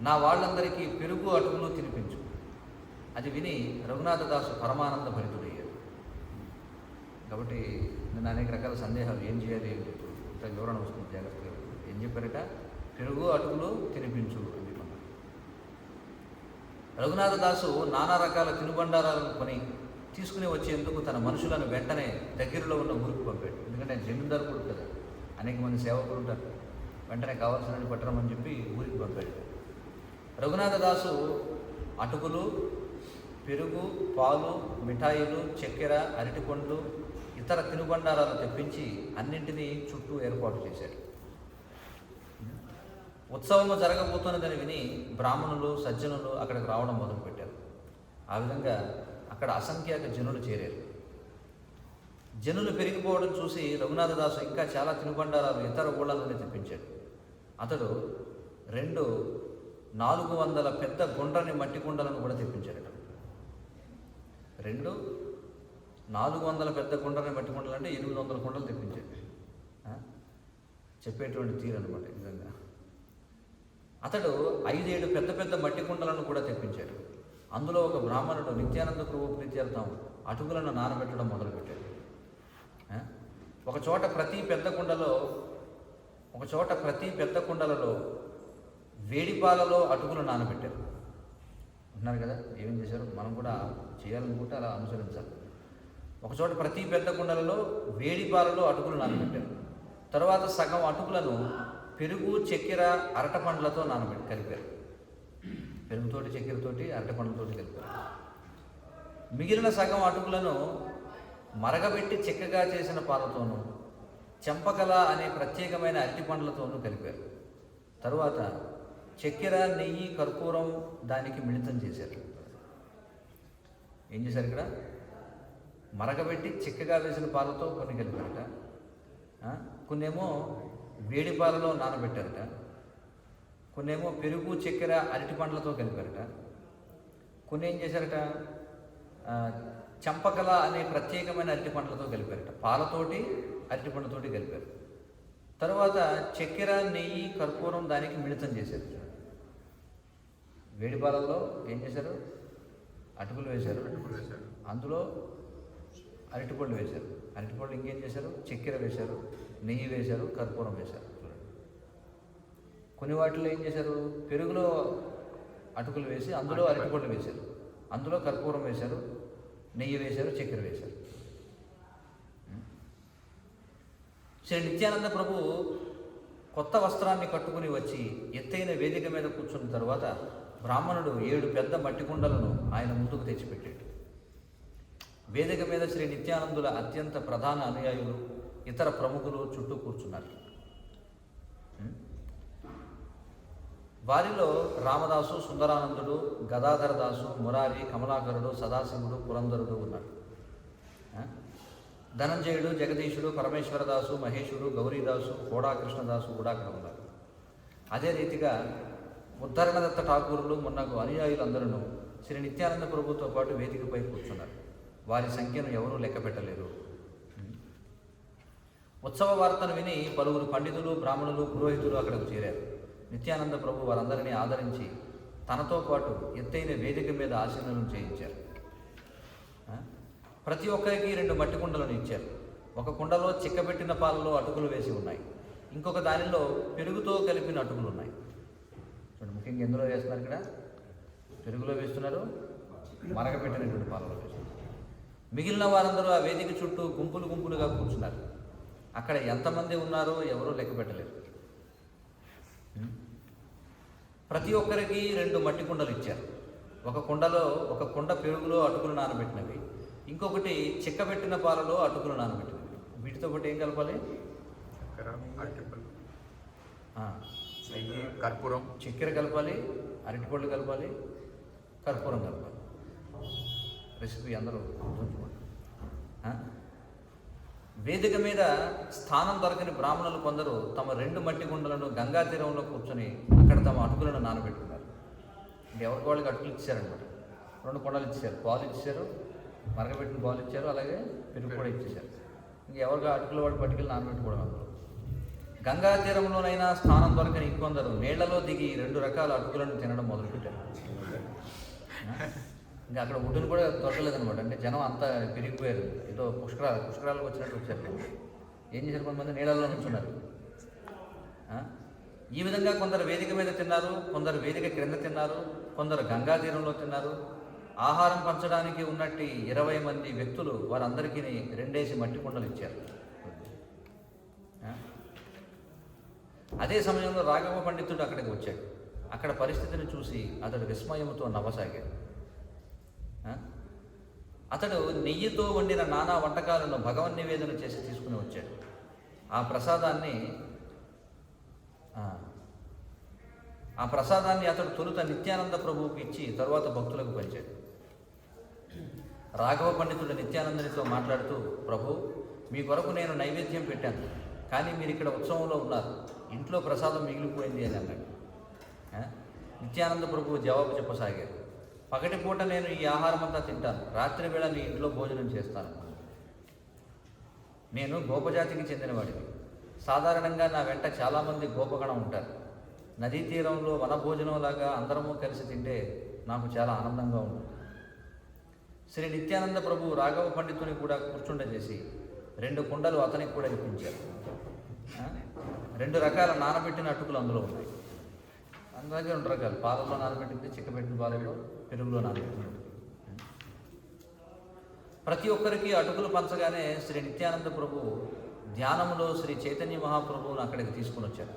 నా వాళ్ళందరికీ పెరుగు అటుకులు తినిపించు. అది విని రఘునాథదాసు పరమానంద భరితుడయ్యాడు. కాబట్టి నేను అనేక రకాల సందేహాలు, ఏం చేయాలి, ఇంత వివరణ వస్తుంది, జాగ్రత్తగా ఏం చెప్పారట, పెరుగు అటుకులు తినిపించు అని చెప్పారు. రఘునాథదాసు నానా రకాల తినుబండారాలను కొని తీసుకుని వచ్చేందుకు తన మనుషులను వెంటనే దగ్గరలో ఉన్న ఊరికి పంపాడు. ఎందుకంటే జమీందారు కూడా కదా, అనేక మంది సేవకులు ఉంటారు, వెంటనే కావాల్సిన పట్టరమని చెప్పి ఊరికి పంపాడు. రఘునాథదాసు అటుకులు, పెరుగు, పాలు, మిఠాయిలు, చక్కెర, అరటిపండ్లు, ఇతర తినుబండారాలు తెప్పించి అన్నింటినీ చుట్టూ ఏర్పాటు చేశాడు. ఉత్సవము జరగబోతున్నదని విని బ్రాహ్మణులు, సజ్జనులు అక్కడికి రావడం మొదలుపెట్టారు. ఆ విధంగా అక్కడ అసంఖ్యాక జనులు చేరారు. జనులు పెరిగిపోవడం చూసి రఘునాథదాసు ఇంకా చాలా తినుబండారాలు ఇతర ఊళ్ళ నుండి తెప్పించాడు. అతడు 400 పెద్ద గుండ్రని మట్టి కుండలను కూడా తెప్పించాడు. 400 పెద్ద గుండ్రని మట్టి కుండలు అంటే 800 కుండలు తెప్పించాడు. చెప్పేటువంటి తీరు అనమాట. ఈ విధంగా అతడు 5-7 పెద్ద పెద్ద మట్టి కుండలను కూడా తెప్పించాడు. అందులో ఒక బ్రాహ్మణుడు నిత్యానంద ప్రభు ప్రీత్యర్థం అటుకులను నానబెట్టడం మొదలుపెట్టాడు. ఒకచోట ప్రతి పెద్ద కుండలలో వేడిపాలలో అటుకులు నానబెట్టారు. ఉన్నారు కదా, ఏమేం చేశారు, మనం కూడా చేయాలనుకుంటే అలా అనుసరించాలి. ఒకచోట ప్రతి పెద్ద కుండలలో వేడిపాలలో అటుకులు నానబెట్టారు. తర్వాత సగం అటుకులను పెరుగు, చక్కెర, అరటిపండ్లతో కలిపారు. పెరుగుతోటి, చక్కెరతోటి, అరటిపండ్లతోటి కలిపారు. మిగిలిన సగం అటుకులను మరగబెట్టి చిక్కగా చేసిన పాలతోనూ, చెంపకల అనే ప్రత్యేకమైన అరటిపండ్లతోనూ కలిపారు. తరువాత చక్కెర, నెయ్యి, కర్పూరం దానికి మిళితం చేశారు. ఏం చేశారు? ఇక్కడ మరగబెట్టి చిక్కగా వేసిన పాలతో కొన్ని కలిపారట, కొన్నేమో వేడి పాలలో నానబెట్టారట, కొన్నేమో పెరుగు, చక్కెర, అరటిపండ్లతో కలిపారట, కొన్ని ఏం చేశారట, చంపకల అనే ప్రత్యేకమైన అరటిపండ్లతో కలిపారట, పాలతోటి అరటిపండ్లతోటి కలిపారు. తర్వాత చక్కెర, నెయ్యి, కర్పూరం దానికి మిళితం చేశారు. వేడి పాలల్లో ఏం చేశారు, అటుకులు వేశారు, అందులో అరటిపళ్ళు వేశారు, అరటిపళ్ళు ఇంకేం చేశారు, చక్కెర వేశారు, నెయ్యి వేశారు, కర్పూరం వేశారు. కొన్ని వాటిలో ఏం చేశారు, పెరుగులో అటుకులు వేసి అందులో అరటిపళ్ళు వేశారు, అందులో కర్పూరం వేశారు, నెయ్యి వేశారు, చక్కెర వేశారు. శ్రీ నిత్యానంద ప్రభు కొత్త వస్త్రాన్ని కట్టుకుని వచ్చి ఎత్తైన వేదిక మీద కూర్చున్న తరువాత బ్రాహ్మణుడు 7 పెద్ద మట్టి కుండలను ఆయన ముందుకు తెచ్చిపెట్టాడు. వేదిక మీద శ్రీ నిత్యానందుల అత్యంత ప్రధాన అనుయాయులు, ఇతర ప్రముఖులు చుట్టూ కూర్చున్నారు. వారిలో రామదాసు, సుందరానందుడు, గదాధరదాసు, మురారి, కమలాకరుడు, సదాశివుడు, పురంధరుడు ఉన్నారు. ధనంజయుడు, జగదీశుడు, పరమేశ్వరదాసు, మహేశుడు, గౌరీదాసు, కోడా కృష్ణదాసు కూడా అక్కడ ఉన్నారు. అదే రీతిగా ఉద్ధరణదత్త ఠాకూరులు మున్నగు అనుయాయులందరూ శ్రీ నిత్యానంద ప్రభుతో పాటు వేదికపై కూర్చున్నారు. వారి సంఖ్యను ఎవరూ లెక్క పెట్టలేరు. ఉత్సవ వార్తను విని పలువురు పండితులు, బ్రాహ్మణులు, పురోహితులు అక్కడకు చేరారు. నిత్యానంద ప్రభు వారందరినీ ఆదరించి తనతో పాటు ఎత్తైన వేదిక మీద ఆసీనులను చేయించారు. ప్రతి ఒక్కరికి 2 మట్టి కుండలను ఇచ్చారు. ఒక కుండలో చిక్కబెట్టిన పాలలో అటుకులు వేసి ఉన్నాయి. ఇంకొక దానిలో పెరుగుతో కలిపిన అటుకులు ఉన్నాయి. చూడండి, ముఖ్యంగా ఎందులో వేస్తున్నారు? ఇక్కడ పెరుగులో వేస్తున్నారు, మరగపెట్టినటువంటి పాలలో వేస్తున్నారు. మిగిలిన వారందరూ ఆ వేదిక చుట్టూ గుంపులు గుంపులుగా కూర్చున్నారు. అక్కడ ఎంతమంది ఉన్నారో ఎవరూ లెక్క పెట్టలేరు. ప్రతి ఒక్కరికి 2 మట్టి కుండలు ఇచ్చారు. ఒక కుండ పెరుగులో అటుకులు నానబెట్టినవి, ఇంకొకటి చిక్కబెట్టిన పాలలో అటుకులు నానబెట్టినవి. వీటితో పాటు ఏం కలపాలి? నెయ్యి, కర్పూరం, చక్కెర కలపాలి, అరటిపళ్ళు కలపాలి, కర్పూరం కలపాలి. రెసిపీ అందరూ గుర్తుంచుకోండి. వేదిక మీద స్థానం దొరకని బ్రాహ్మణులు కొందరు తమ 2 మట్టి గుండలను గంగా తీరంలో కూర్చొని అక్కడ తమ అటుకులను నానబెట్టుకున్నారు. అంటే ఎవరికి వాళ్ళకి అటుకులు ఇచ్చారనమాట. 2 కుండలు ఇచ్చారు, పాలు ఇచ్చారు, మరగబెట్టిన పాలు ఇచ్చారు, అలాగే పెరుగు కూడా ఇచ్చేసారు. ఎవరికి అటుకుల వాడి పట్టుకెళ్ళి నానబెట్టుకోవడం అందరూ. గంగా తీరంలోనైనా స్థానం దొరకని ఇంకొందరు నీళ్లలో దిగి 2 రకాల అటుకులను తినడం మొదలుపెట్టారు. ఇంకా అక్కడ ఉడ్డును కూడా దొరకలేదనమాట. అంటే జనం అంతా పెరిగిపోయారు. ఏదో పుష్కరాలకు వచ్చినట్టు వచ్చారు. ఏం చేశారు? కొంతమంది నీళ్ళల్లో నుంచున్నారు. ఈ విధంగా కొందరు వేదిక మీద తిన్నారు, కొందరు వేదిక క్రింద తిన్నారు, కొందరు గంగా తీరంలో తిన్నారు. ఆహారం పంచడానికి ఉన్నట్టు 20 మంది వ్యక్తులు వారందరికీ 2 మట్టి కుండలు ఇచ్చారు. అదే సమయంలో రాఘవ పండితుడు అక్కడికి వచ్చాడు. అక్కడ పరిస్థితిని చూసి అతడు విస్మయంతో నవ్వసాగాడు. అతడు నెయ్యితో వండిన నానా వంటకాలను భగవన్ నివేదన చేసి తీసుకుని వచ్చాడు. ఆ ప్రసాదాన్ని అతడు తొలుత నిత్యానంద ప్రభువుకి ఇచ్చి తరువాత భక్తులకు పంచాడు. రాఘవ పండితుడు నిత్యానందునితో మాట్లాడుతూ, ప్రభు, మీ కొరకు నేను నైవేద్యం పెట్టాను, కానీ మీరు ఇక్కడ ఉత్సవంలో ఉన్నారు, ఇంట్లో ప్రసాదం మిగిలిపోయింది అని అన్నాడు. నిత్యానంద ప్రభువు జవాబు చెప్పసాగారు, పగటిపూట నేను ఈ ఆహారం అంతా తింటాను, రాత్రి వేళ నీ ఇంట్లో భోజనం చేస్తాను. నేను గోపజాతికి చెందినవాడిని. సాధారణంగా నా వెంట చాలామంది గోపగణం ఉంటారు. నదీ తీరంలో వనభోజనంలాగా అందరము కలిసి తింటే నాకు చాలా ఆనందంగా ఉంటుంది. శ్రీ నిత్యానంద ప్రభు రాఘవ పండితుని కూడా కూర్చుండజేసి 2 కుండలు అతనికి కూడా ఇప్పించారు. 2 రకాల నానబెట్టిన అటుకులు అందులో ఉన్నాయి. అందుకే 2 రకాలు, పాలలో నానబెట్టింది, చిక్కబెట్టిన పాలలో, పెరుగులో నానబెట్టింది. ప్రతి ఒక్కరికి అటుకులు పంచగానే శ్రీ నిత్యానంద ప్రభు ధ్యానంలో శ్రీ చైతన్య మహాప్రభువును అక్కడికి తీసుకుని వచ్చారు.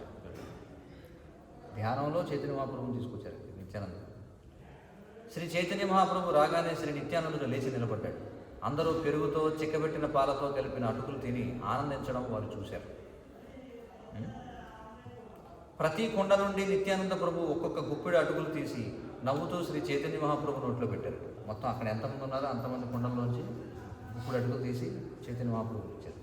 ధ్యానంలో చైతన్య మహాప్రభువుని తీసుకొచ్చారు నిత్యానంద. శ్రీ చైతన్య మహాప్రభు రాగానే శ్రీ నిత్యానందుడు లేచి నిలబడ్డాడు. అందరూ పెరుగుతో, చిక్కబెట్టిన పాలతో కలిపిన అటుకులు తిని ఆనందించడం వారు చూశారు. ప్రతి కొండ నుండి నిత్యానంద ప్రభు ఒక్కొక్క గుప్పెడు అటుకులు తీసి నవ్వుతూ శ్రీ చైతన్య మహాప్రభు నోట్లో పెట్టారు. మొత్తం అక్కడ ఎంతమంది ఉన్నారో అంతమంది కొండల్లోంచి గుప్పెడు అటుకులు తీసి చైతన్య మహాప్రభు ఇచ్చారు.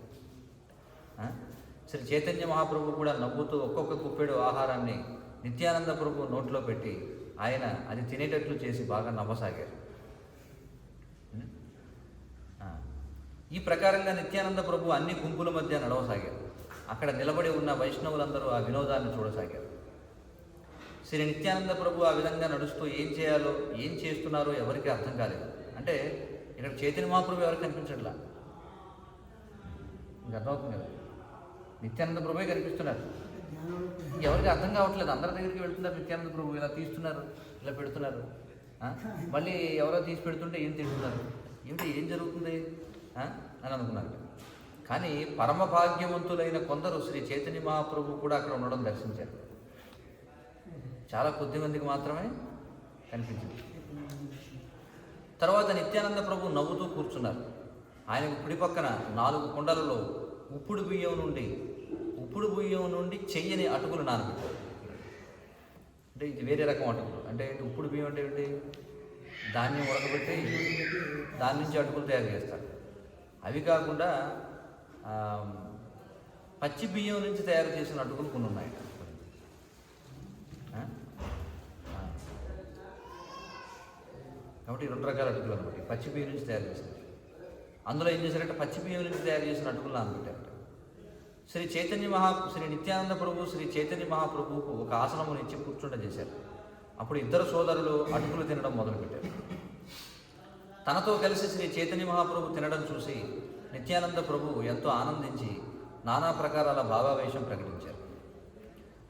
శ్రీ చైతన్య మహాప్రభు కూడా నవ్వుతూ ఒక్కొక్క గుప్పెడు ఆహారాన్ని నిత్యానంద ప్రభు నోట్లో పెట్టి ఆయన అది తినేటట్లు చేసి బాగా నవ్వసాగారు. ఈ ప్రకారంగా నిత్యానంద ప్రభు అన్ని గుంపుల మధ్య నడవసాగారు. అక్కడ నిలబడి ఉన్న వైష్ణవులందరూ ఆ వినోదాన్ని చూడసాగారు. శ్రీ నిత్యానంద ప్రభు ఆ విధంగా నడుస్తూ ఏం చేయాలో, ఏం చేస్తున్నారో ఎవరికి అర్థం కాలేదు. అంటే ఇక్కడ చైతన్య మహాప్రభు ఎవరికి కనిపించట్లా. ఇంకా అర్థమవుతుంది కదా, నిత్యానంద ప్రభువే కనిపిస్తున్నారు. ఎవరికి అర్థం కావట్లేదు. అందరి దగ్గరికి వెళ్తున్నారు. నిత్యానంద ప్రభు ఇలా తీస్తున్నారు, ఇలా పెడుతున్నారు. మళ్ళీ ఎవరో తీసి పెడుతుంటే ఏం తింటున్నారు, ఏం జరుగుతుంది అని అనుకున్నారు. కానీ పరమ భాగ్యవంతులైన కొందరు శ్రీ చైతన్య మహాప్రభు కూడా అక్కడ ఉండడం దర్శించారు. చాలా కొద్ది మందికి మాత్రమే కనిపించింది. తర్వాత నిత్యానంద ప్రభు నవ్వుతూ కూర్చున్నారు. ఆయనకు కుడి పక్కన 4 కుండలలో ఉప్పుడు బియ్యం నుండి చెయ్యని అటుకులు నానబెట్టారు. అంటే ఇది వేరే రకం అటుకులు. అంటే ఉప్పుడు బియ్యం అంటే ఏంటి? ధాన్యం ఉడకబెట్టి దాని నుంచి అటుకులు తయారు చేస్తారు. అవి కాకుండా పచ్చి బియ్యం నుంచి తయారు చేసిన అటుకులు కొన్ని ఉన్నాయి. కాబట్టి 2 రకాల అటుకులు అనమాట. పచ్చి బియ్యం నుంచి తయారు చేసినవి. అందులో ఏం చేశారంటే పచ్చి బియ్యం నుంచి తయారు చేసిన అటుకులు నానబెట్టారట. శ్రీ నిత్యానంద ప్రభు శ్రీ చైతన్య మహాప్రభువుకు ఒక ఆసనమును ఇచ్చి కూర్చుండజేశారు. అప్పుడు ఇద్దరు సోదరులు అటుకులు తినడం మొదలుపెట్టారు. తనతో కలిసి శ్రీ చైతన్య మహాప్రభు తినడం చూసి నిత్యానంద ప్రభు ఎంతో ఆనందించి నానా ప్రకారాల భావావేశం ప్రకటించారు.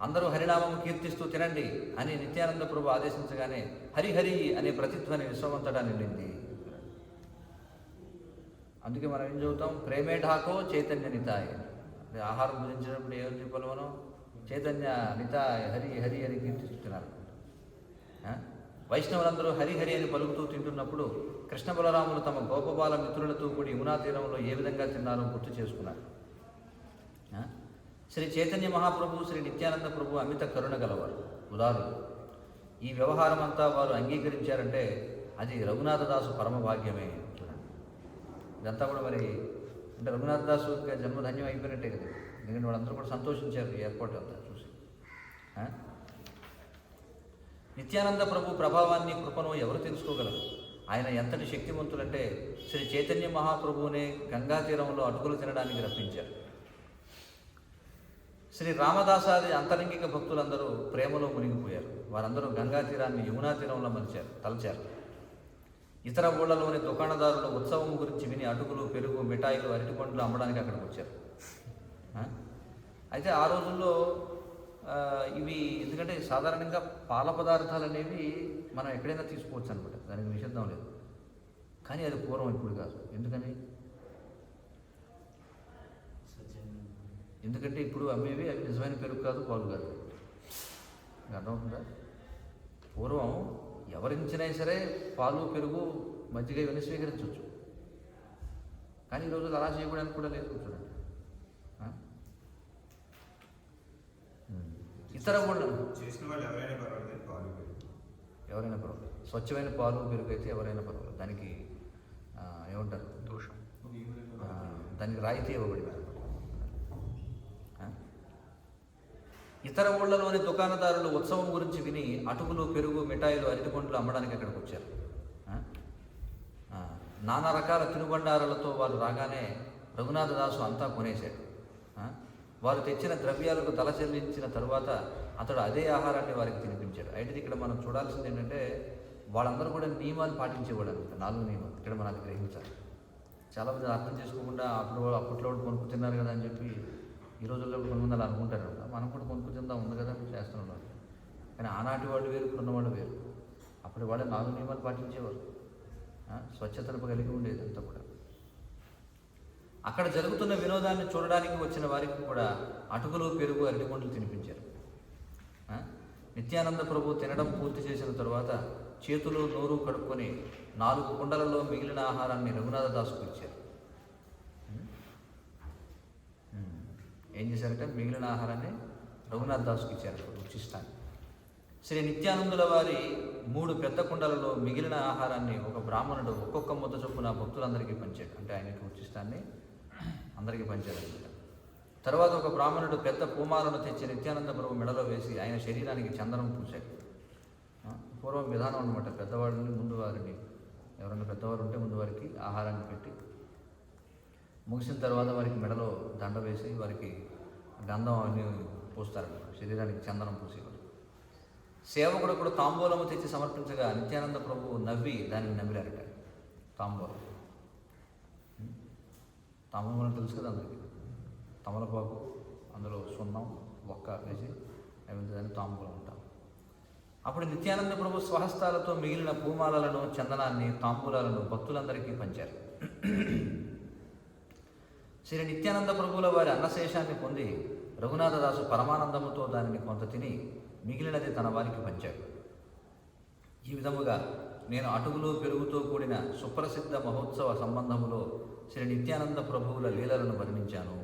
అందరూ హరినామం కీర్తిస్తూ తినండి అని నిత్యానంద ప్రభు ఆదేశించగానే హరిహరి అనే ప్రతిధ్వని విశ్వమంతటా నిండింది. అందుకే మనం ఏం చదువుతాం, ప్రేమే ఢాకో చైతన్య నితాయ్. అంటే ఆహారం భుజించినప్పుడు ఏం చెప్పాలి మనం, చైతన్య నితాయ్ హరి హరి అని కీర్తిస్తున్నారు. వైష్ణవులందరూ హరిహరి అని పలుకుతూ తింటున్నప్పుడు కృష్ణ బలరాములు తమ గోపబాల మిత్రులతో కూడి యమునా తీరంలో ఏ విధంగా తిన్నారో గుర్తు చేసుకున్నారు. శ్రీ చైతన్య మహాప్రభు శ్రీ నిత్యానంద ప్రభు అమిత కరుణ గలవారు, ఉదారులు. ఈ వ్యవహారం అంతా వారు అంగీకరించారంటే అది రఘునాథదాసు పరమ భాగ్యమే. చూడండి, ఇదంతా కూడా మరి అంటే రఘునాథదాసు జన్మధన్యం అయిపోయినట్టే కదా. ఎందుకంటే వాళ్ళందరూ కూడా సంతోషించారు ఈ ఏర్పాటు అంతా చూసి. నిత్యానంద ప్రభు ప్రభావాన్ని కృపను ఎవరు తెలుసుకోగలరు? ఆయన ఎంతటి శక్తివంతులంటే శ్రీ చైతన్య మహాప్రభువునే గంగా తీరంలో అటుకులు తినడానికి రప్పించారు. శ్రీ రామదాసాది అంతరంగిక భక్తులందరూ ప్రేమలో మునిగిపోయారు. వారందరూ గంగా తీరాన్ని యమునా తీరంలో తలచారు. ఇతర ఊళ్ళలోని దుకాణదారులు ఉత్సవం గురించి విని అటుకులు, పెరుగు, మిఠాయిలు, అరటిపండ్లు అమ్మడానికి అక్కడికి వచ్చారు. అయితే ఆ రోజుల్లో ఇవి ఎందుకంటే సాధారణంగా పాల పదార్థాలు అనేవి మనం ఎక్కడైనా తీసుకోవచ్చు అనమాట, దానికి నిషేధం లేదు. కానీ అది పూర్వం, ఇప్పుడు కాదు. ఎందుకంటే ఇప్పుడు అమ్మేవి అవి నిజమైన పెరుగు కాదు, పాలు కాదు. అర్థమవుతుందా? పూర్వం ఎవరించినా సరే పాలు, పెరుగు, మజ్జిగ ఇవన్నీ స్వీకరించవచ్చు. కానీ ఈ రోజులు అలా చేయడానికి కూడా లేదు. చూడండి, ఇతర ఊళ్ళో చేసిన వాళ్ళు ఎవరైనా పర్వాలేదు, పాలు ఎవరైనా పర్వాలేదు. స్వచ్ఛమైన పాలు, పెరుగు అయితే ఎవరైనా పర్వాలేదు. దానికి ఏమంటారు, దోషం, దానికి రాయితీ ఇవ్వబడింది. ఇతర ఊళ్ళలోని దుకాణదారులు ఉత్సవం గురించి విని అటుకులు, పెరుగు, మిఠాయిలు, అరటిపండ్లు అమ్మడానికి అక్కడికి వచ్చారు. నానా రకాల తినుబండారాలతో వారు రాగానే రఘునాథదాసు అంతా కొనేశాడు. వారు తెచ్చిన ద్రవ్యాలకు తల చెల్లించిన తరువాత అతడు అదే ఆహారాన్ని వారికి తినిపించాడు. అయితే ఇక్కడ మనం చూడాల్సింది ఏంటంటే వాళ్ళందరూ కూడా నియమాలు పాటించేవాడు అనమాట. 4 నియమాలు ఇక్కడ మనకు గ్రహించాలి. చాలామంది అర్థం చేసుకోకుండా అప్పట్లో కొనుక్కు తిన్నారు కదా అని చెప్పి ఈ రోజుల్లో కొంతమంది అలా అనుకుంటారు. మనం కూడా కొనుక్కు తిందాం ఉంది కదా చేస్తున్నాం. కానీ ఆనాటి వాళ్ళు వేరు, ఇప్పుడున్న వాళ్ళు వేరు. అప్పుడు వాళ్ళు 4 నియమాలు పాటించేవారు. స్వచ్ఛతను కలిగి ఉండేది అంతా కూడా. అక్కడ జరుగుతున్న వినోదాన్ని చూడడానికి వచ్చిన వారికి కూడా అటుకులు, పెరుగు, అరటిపండ్లు తినిపించారు. నిత్యానంద ప్రభు తినడం పూర్తి చేసిన తరువాత చేతులు, నోరు కడుక్కొని 4 కుండలలో మిగిలిన ఆహారాన్ని రఘునాథదాసుకు ఇచ్చారు. ఏం చేశారంటే మిగిలిన ఆహారాన్ని రఘునాథదాసుకు ఇచ్చారు, ఉచ్చిష్టాన్ని. శ్రీ నిత్యానందుల వారి 3 పెద్ద కుండలలో మిగిలిన ఆహారాన్ని ఒక బ్రాహ్మణుడు ఒక్కొక్క ముద్ద చొప్పున భక్తులందరికీ పంచాడు. అంటే ఆయనకి ఉచ్చిష్టాన్ని అందరికీ పంచారనమాట. తర్వాత ఒక బ్రాహ్మణుడు పెద్ద పూమాలను తెచ్చి నిత్యానంద ప్రభు మెడలో వేసి ఆయన శరీరానికి చందనం పూశాడు. పూర్వం విధానం అనమాట. పెద్దవాళ్ళని ముందు వారిని, ఎవరైనా పెద్దవారు ఉంటే ముందు వారికి ఆహారాన్ని పెట్టి ముగిసిన తర్వాత వారికి మెడలో దండ వేసి వారికి గంధం అన్ని పూస్తారనమాట. శరీరానికి చందనం పూసేవారు. సేవకుడు కూడా తాంబూలము తెచ్చి సమర్పించగా నిత్యానంద ప్రభువు నవ్వి దానిని నమిలారట. తాంబూలం తెలుసు కదా అందరికీ. తమలపాకు, అందులో సున్నం, ఒక్క వేసి అవి దాన్ని తాంబూలం ఉంటాం. అప్పుడు నిత్యానంద ప్రభు స్వహస్తాలతో మిగిలిన పూమాలలను, చందనాన్ని, తాంబూలాలను భక్తులందరికీ పంచారు. శ్రీ నిత్యానంద ప్రభువుల వారి అన్నశేషాన్ని పొంది రఘునాథదాసు పరమానందముతో దానిని కొంత తిని మిగిలినది తన వారికి పంచాడు. ఈ విధముగా నేను అటుకులు, పెరుగుతో కూడిన సుప్రసిద్ధ మహోత్సవ సంబంధములో శ్రీ నిత్యానంద ప్రభువుల లీలలను వర్ణించాను.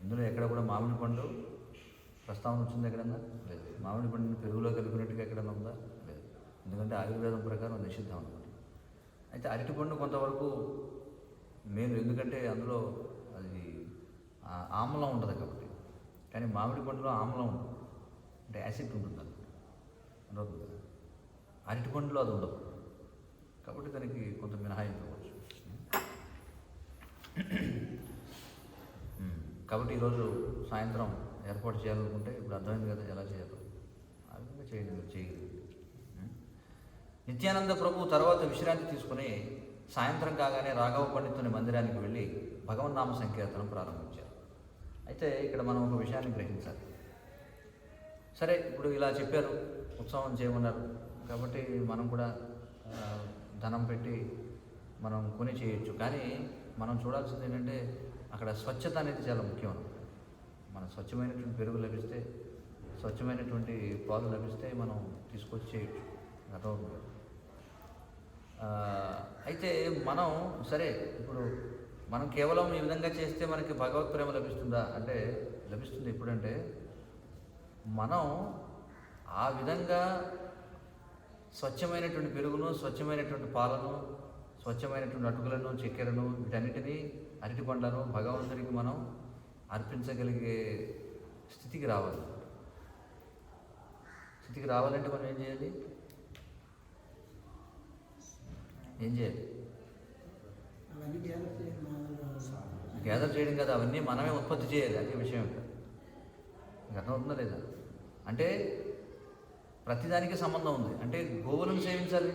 ఇందులో ఎక్కడ కూడా మామిడి పండు ప్రస్తావన వచ్చింది ఎక్కడన్నా? లేదు. మామిడి పండుని పెరుగులో కలిపినట్టుగా ఎక్కడన్నా ఉందా? లేదు. ఎందుకంటే ఆయుర్వేదం ప్రకారం నిషిద్ధం అనమాట. అయితే అరటిపండు కొంతవరకు మేలు, ఎందుకంటే అందులో అది ఆమ్లం ఉండదు కాబట్టి. కానీ మామిడి పండులో ఆమ్లం ఉండదు, అంటే యాసిడ్ ఉంటుంది అది ఉండదు కదా. అరటి పండులో అది ఉండదు కాబట్టి దానికి కొంత మినహాయింపు ఇవ్వచ్చు. కాబట్టి ఈరోజు సాయంత్రం ఏర్పాటు చేయాలనుకుంటే ఇప్పుడు అర్థమైంది కదా ఎలా చేయాలో, ఆ విధంగా చేయండి, మీరు చేయగలిగింది. నిత్యానంద ప్రభు తర్వాత విశ్రాంతి తీసుకుని సాయంత్రం కాగానే రాఘవ పండితుని మందిరానికి వెళ్ళి భగవన్నామ సంకీర్తనం ప్రారంభించారు. అయితే ఇక్కడ మనం ఒక విషయాన్ని గ్రహించాలి. సరే, ఇప్పుడు ఇలా చెప్పారు, ఉత్సవం చేయమన్నారు కాబట్టి మనం కూడా ధనం పెట్టి మనం కొని చేయొచ్చు. కానీ మనం చూడాల్సింది ఏంటంటే అక్కడ స్వచ్ఛత అనేది చాలా ముఖ్యం. మన స్వచ్ఛమైనటువంటి పెరుగు లభిస్తే, స్వచ్ఛమైనటువంటి పాలు లభిస్తే మనం తీసుకొచ్చి చేయొచ్చు. అర్థమవుతుంది. అయితే మనం సరే ఇప్పుడు మనం కేవలం ఈ విధంగా చేస్తే మనకి భగవత్ ప్రేమ లభిస్తుందా అంటే లభిస్తుంది. ఎప్పుడంటే మనం ఆ విధంగా స్వచ్ఛమైనటువంటి పెరుగును, స్వచ్ఛమైనటువంటి పాలను, స్వచ్ఛమైనటువంటి అటుకులను, చక్కెరను, వీటన్నిటినీ, అరటి పండ్లను భగవంతుడికి మనం అర్పించగలిగే స్థితికి రావాలి. స్థితికి రావాలంటే మనం ఏం చేయాలి? ఏం చేయాలి? గ్యాదర్ చేయడం కదా, అవన్నీ మనమే ఉత్పత్తి చేయాలి. అదే విషయం. ఇంకా అర్థమవుతుందా లేదా? అంటే ప్రతిదానికి సంబంధం ఉంది. అంటే గోవులను సేవించాలి.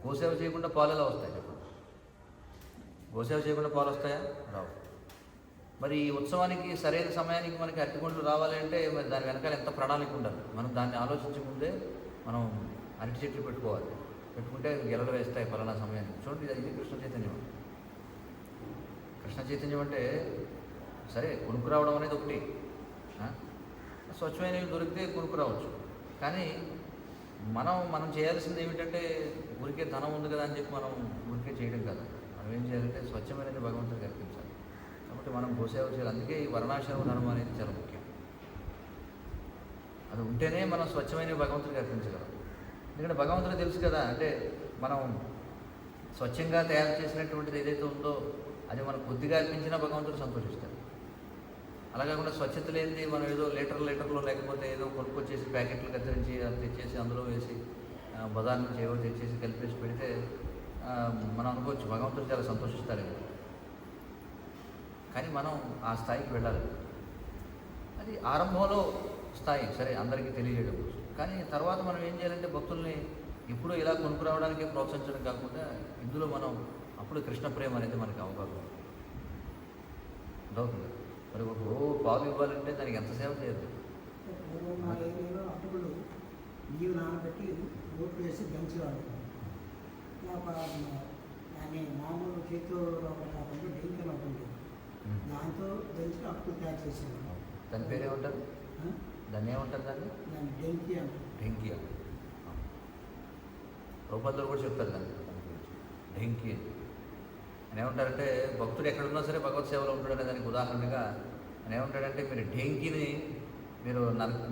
గోసేవ చేయకుండా పాలు ఎలా వస్తాయి చెప్పండి? గోసేవ చేయకుండా పాలు వస్తాయా? రావు. మరి ఈ ఉత్సవానికి సరైన సమయానికి మనకి అరటిపండ్లు రావాలి అంటే మరి దాని వెనకాల ఎంత ప్రణాళిక ఉండాలి. మనం దాన్ని ఆలోచించే ముందే మనం అరటి చెట్లు పెట్టుకోవాలి. పెట్టుకుంటే గెలలు వేస్తాయి పలానా సమయానికి. చూడండి, ఇది కృష్ణ చైతన్యం. కృష్ణ చైతన్యం అంటే సరే కొనుక్కు రావడం అనేది ఒకటి, స్వచ్ఛమైనవి దొరికితే కొనుక్కు రావచ్చు. కానీ మనం చేయాల్సింది ఏమిటంటే ఊరికే ధనం ఉంది కదా అని చెప్పి మనం ఊరికే చేయడం కదా. మనం ఏం చేయాలంటే స్వచ్ఛమైనది భగవంతుడికి అర్పించాలి. కాబట్టి మనం గోసేవ చేయాలి. అందుకే ఈ వర్ణాశ్రమ ధర్మం అనేది చాలా ముఖ్యం. అది ఉంటేనే మనం స్వచ్ఛమైనవి భగవంతుడికి అర్పించగలం. ఎందుకంటే భగవంతుడికి తెలుసు కదా, అంటే మనం స్వచ్ఛంగా తయారు చేసినటువంటిది ఏదైతే ఉందో అది మనం కొద్దిగా అర్పించినా భగవంతుడు సంతోషిస్తాడు. అలా కాకుండా స్వచ్ఛత లేనిది మనం ఏదో లీటర్లో లేకపోతే ఏదో కొనుక్కొచ్చేసి ప్యాకెట్లు కత్తిరించి తెచ్చేసి అందులో వేసి బజార్ నుంచి ఏవో తెచ్చేసి కలిపేసి పెడితే మనం అనుకోవచ్చు భగవంతుడు చాలా సంతోషిస్తారేమో. కానీ మనం ఆ స్థాయికి వెళ్ళాలి. అది ఆరంభంలో స్థాయి, సరే అందరికీ తెలియజేయడం. కానీ తర్వాత మనం ఏం చేయాలంటే భక్తుల్ని ఎప్పుడూ ఇలా కొనుక్కురావడానికి ప్రోత్సహించడం కాకుండా ఇందులో మనం అప్పుడు కృష్ణ ప్రేమ అనేది మనకి అవకాశం అవుతుంది. మరి ఒక పాలు ఇవ్వాలంటే దానికి ఎంత సేవ చేయాలి? మా ఏరియాలో అటుకులు బియ్యం నానబెట్టి ఓట్లు వేసి దంచేవాడు. దాన్ని మామూలు చేతిలో కాకుండా డెంకలు అవుతుంది, దాంతో దంచి అటుకులు తయారు చేసేవాడు. దాని పేరు ఏమంటారు? దాన్ని ఏమంటారు? దాన్ని డెంకి అంటారు. ఢెంకి అని రూపాయలు కూడా చెప్తారు. దాన్ని ఢెంకి అని ఏమంటారంటే భక్తుడు ఎక్కడున్నా సరే భగవత్ సేవలో ఉంటాడనే దానికి ఉదాహరణగా అని ఏమంటాడంటే మీరు ఢెంకిని మీరు